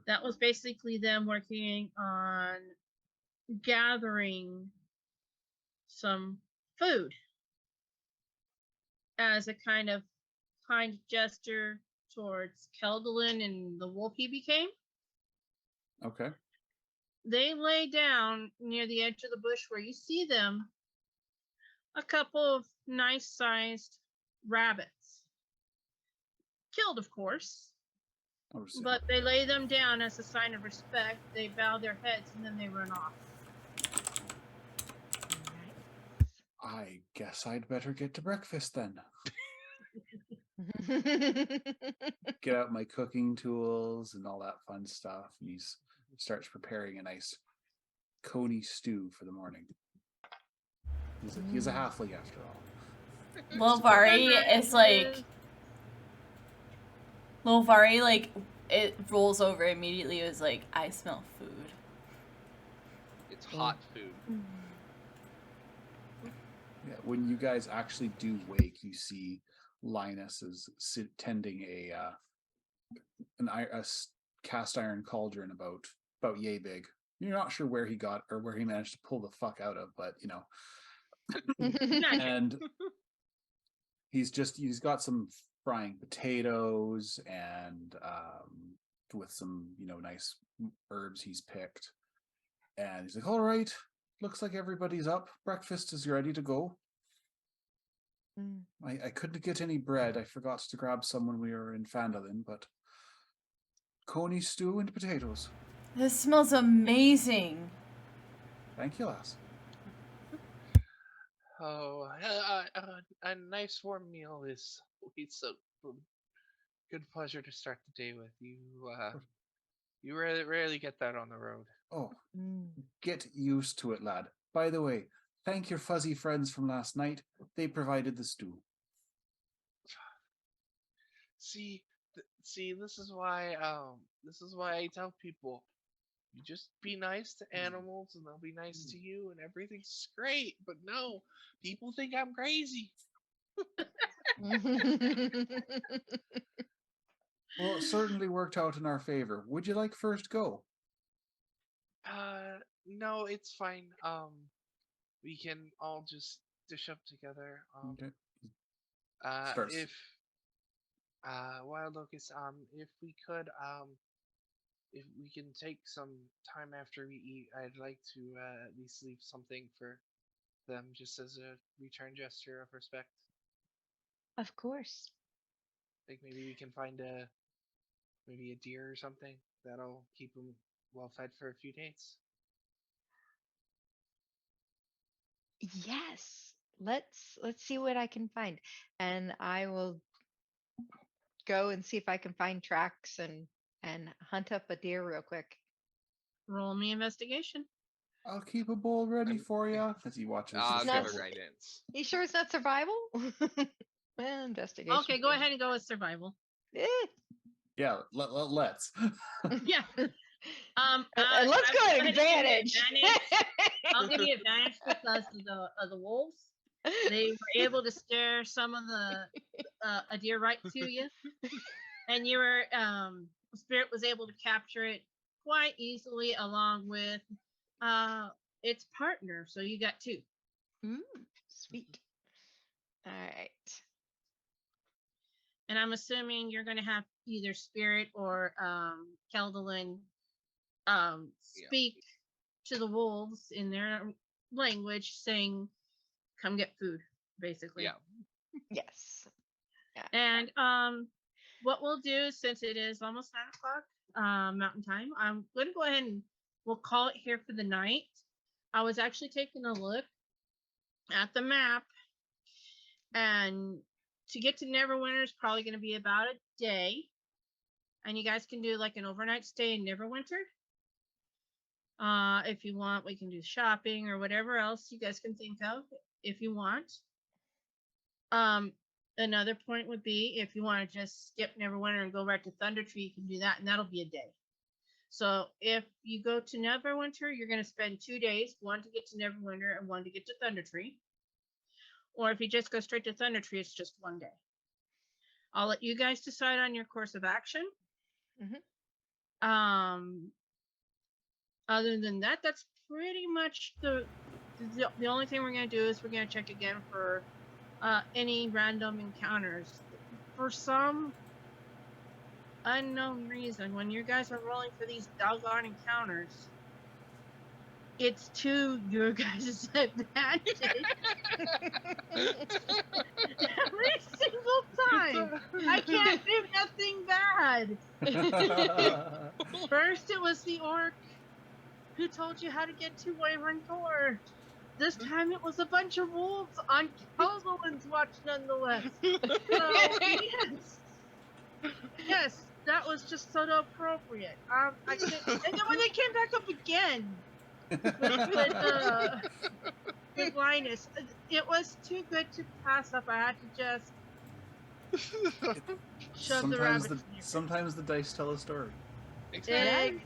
that was basically them working on gathering some food as a kind gesture towards Keldolin and the wolf he became. Okay. They lay down near the edge of the bush where you see them, a couple of nice sized rabbits. Killed, of course. But they lay them down as a sign of respect. They bow their heads and then they run off. I guess I'd better get to breakfast then. Get out my cooking tools and all that fun stuff. And he starts preparing a nice coney stew for the morning. He's a halfling after all. Lil Vari is like, Lil Vari, like, it rolls over immediately. It was like, I smell food. It's hot food. Yeah, when you guys actually do wake, you see Linus is tending a cast iron cauldron about yay big. You're not sure where he got or where he managed to pull the fuck out of, but you know. And he's got some frying potatoes and with some, you know, nice herbs he's picked. And he's like, all right, looks like everybody's up. Breakfast is ready to go. I couldn't get any bread. I forgot to grab some when we were in Phandelver, but coney stew and potatoes. This smells amazing. Thank you, lass. Oh, a nice warm meal is always a good pleasure to start the day with. You rarely get that on the road. Oh, get used to it, lad. By the way, thank your fuzzy friends from last night. They provided the stew. See, this is why I tell people, you just be nice to animals and they'll be nice to you and everything's great. But no, people think I'm crazy. Well, it certainly worked out in our favor. Would you like first go? No, it's fine. We can all just dish up together. Okay. If Wild Locust, if we could, if we can take some time after we eat, I'd like to at least leave something for them, just as a return gesture of respect. Of course. Like maybe we can find maybe a deer or something that'll keep them well fed for a few days. Yes. Let's see what I can find. And I will go and see if I can find tracks and hunt up a deer real quick. Roll me investigation. I'll keep a bowl ready for you. As he watches. I'll the give Not- her shovel. guidance. You sure it's not survival? Well, investigation. Okay, go ahead and go with survival. Eh. Yeah, let's. Yeah. And let's go at advantage. I'll give you advantage because of the wolves. They were able to scare some of a deer right to you, and your spirit was able to capture it quite easily, along with its partner. So you got two. Sweet. All right. And I'm assuming you're going to have either Spirit or Keldalin speak to the wolves in their language, saying, "Come get food," basically. Yeah. Yes. And what we'll do, since it is almost 9 o'clock Mountain Time, I'm going to go ahead and we'll call it here for the night. I was actually taking a look at the map, and to get to Neverwinter is probably going to be about a day. And you guys can do like an overnight stay in Neverwinter. If you want, we can do shopping or whatever else you guys can think of if you want. Another point would be if you want to just skip Neverwinter and go right to Thundertree, you can do that, and that'll be a day. So if you go to Neverwinter, you're going to spend 2 days, one to get to Neverwinter and one to get to Thundertree. Or if you just go straight to Thundertree, it's just 1 day. I'll let you guys decide on your course of action. Other than that, that's pretty much the only thing we're going to do is we're going to check again for any random encounters. For some unknown reason, when you guys are rolling for these doggone encounters, it's to your guys' advantage. Every single time. I can't do nothing bad. First, it was the orc who told you how to get to Wyvern Core. this time it was a bunch of wolves on Calderland's watch nonetheless. So yes, that was just so appropriate. I couldn't, and then when they came back up again with Linus, it was too good to pass up. I had to just shove the rabbit. Sometimes the dice tell a story. Exactly.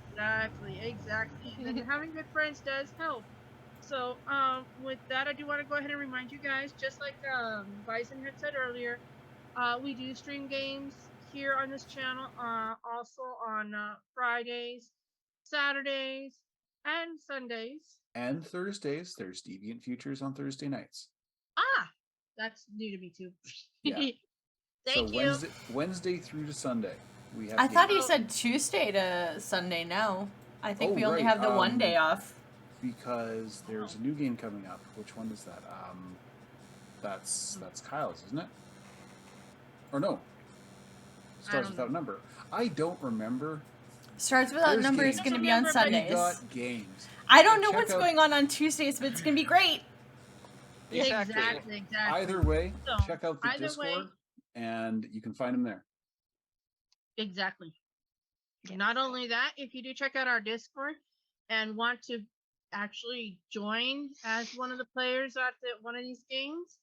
Exactly. And then having good friends does help. So, with that, I do want to go ahead and remind you guys, just like Bison had said earlier, we do stream games here on this channel, also on Fridays, Saturdays, and Sundays. And Thursdays, there's Deviant Futures on Thursday nights. Ah, that's new to me too. Yeah. Thank you. Wednesday through to Sunday, we have. I thought games. you said Tuesday to Sunday now. I think Oh, we only right, have the one day off. Because there's a new game coming up. Which one is that? That's Kyle's, isn't it? Or no? Starts without a number. I don't remember. Starts without There's number is games. going to be on We Sundays. got games. I don't know Check what's out- going on Tuesdays, but it's going to be great. Exactly. Either way, So, check out the either Discord, way- and you can find them there. Exactly. Yes. Not only that, if you do check out our Discord and want to actually join as one of the players at one of these games,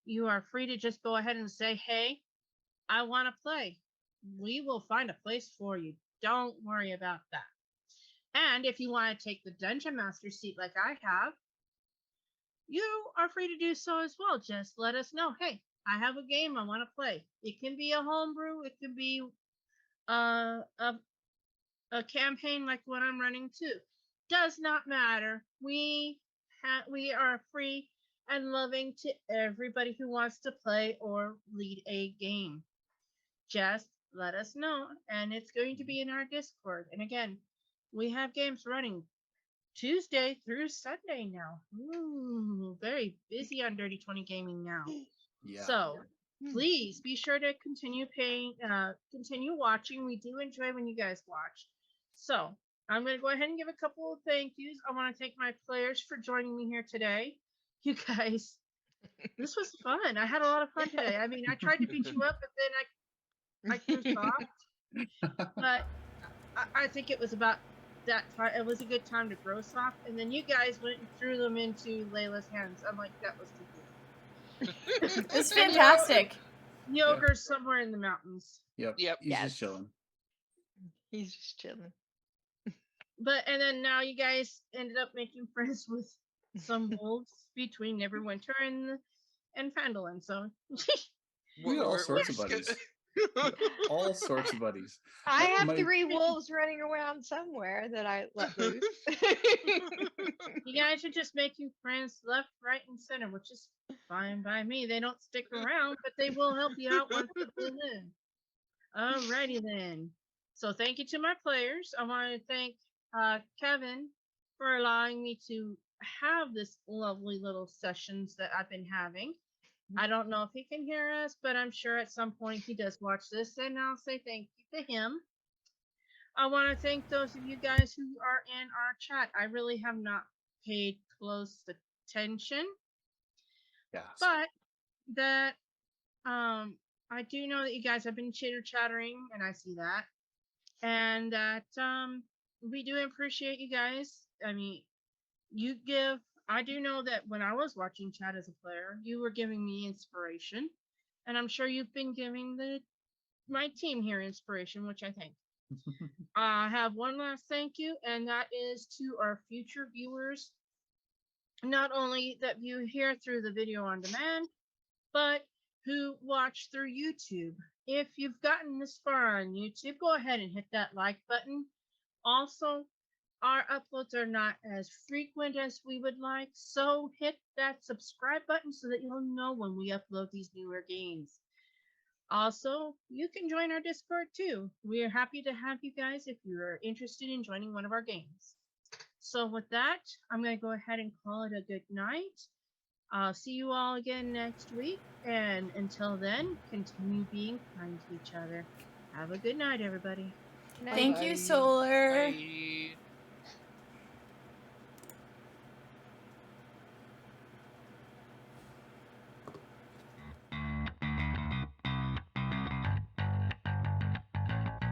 you are free to just go ahead and say, hey, I want to play. We will find a place for you. Don't worry about that. And if you want to take the Dungeon Master seat like I have, you are free to do so as well. Just let us know, hey, I have a game I want to play. It can be a homebrew. It can be a campaign like what I'm running too. Does not matter. We are free and loving to everybody who wants to play or lead a game. Just let us know, and it's going to be in our Discord. And again, we have games running Tuesday through Sunday now. Ooh, very busy on Dirty 20 Gaming now. Yeah. So please be sure to continue watching. We do enjoy when you guys watch. So I'm going to go ahead and give a couple of thank yous. I want to thank my players for joining me here today. You guys, this was fun. I had a lot of fun today. I mean, I tried to beat you up, but then I grew soft. But I think it was about that time. It was a good time to grow soft. And then you guys went and threw them into Layla's hands. I'm like, that was too good. It's fantastic. The ogre's somewhere in the mountains. Yep. Yep. He's Yes. just chilling. He's just chilling. And then now you guys ended up making friends with some wolves between Neverwinter and Phandelver. So We got all We're- sorts of we're buddies. sca- All sorts of buddies. I have My- 3 wolves running around somewhere that I let loose. you guys should just making friends left, right, and center, which is fine by me. They don't stick around, but they will help you out once they live in. Alrighty then. So thank you to my players. I want to thank Kevin for allowing me to have this lovely little sessions that I've been having. I don't know if he can hear us, but I'm sure at some point he does watch this, and I'll say thank you to him. I want to thank those of you guys who are in our chat. I really have not paid close attention, Yeah. but that I do know that you guys have been chitter chattering, and I see that, and that we do appreciate you guys. I mean, you give. I do know that when I was watching chat as a player, you were giving me inspiration, and I'm sure you've been giving my team here inspiration, which I thank. I have one last thank you, and that is to our future viewers, not only that view here through the video on demand, but who watch through YouTube. If you've gotten this far on YouTube, go ahead and hit that like button. Also, our uploads are not as frequent as we would like, so hit that subscribe button so that you'll know when we upload these newer games. Also, you can join our Discord too. We are happy to have you guys if you're interested in joining one of our games. So with that, I'm going to go ahead and call it a good night. I'll see you all again next week, and until then, continue being kind to each other. Have a good night, everybody. Good night. Thank you, Solar. Bye.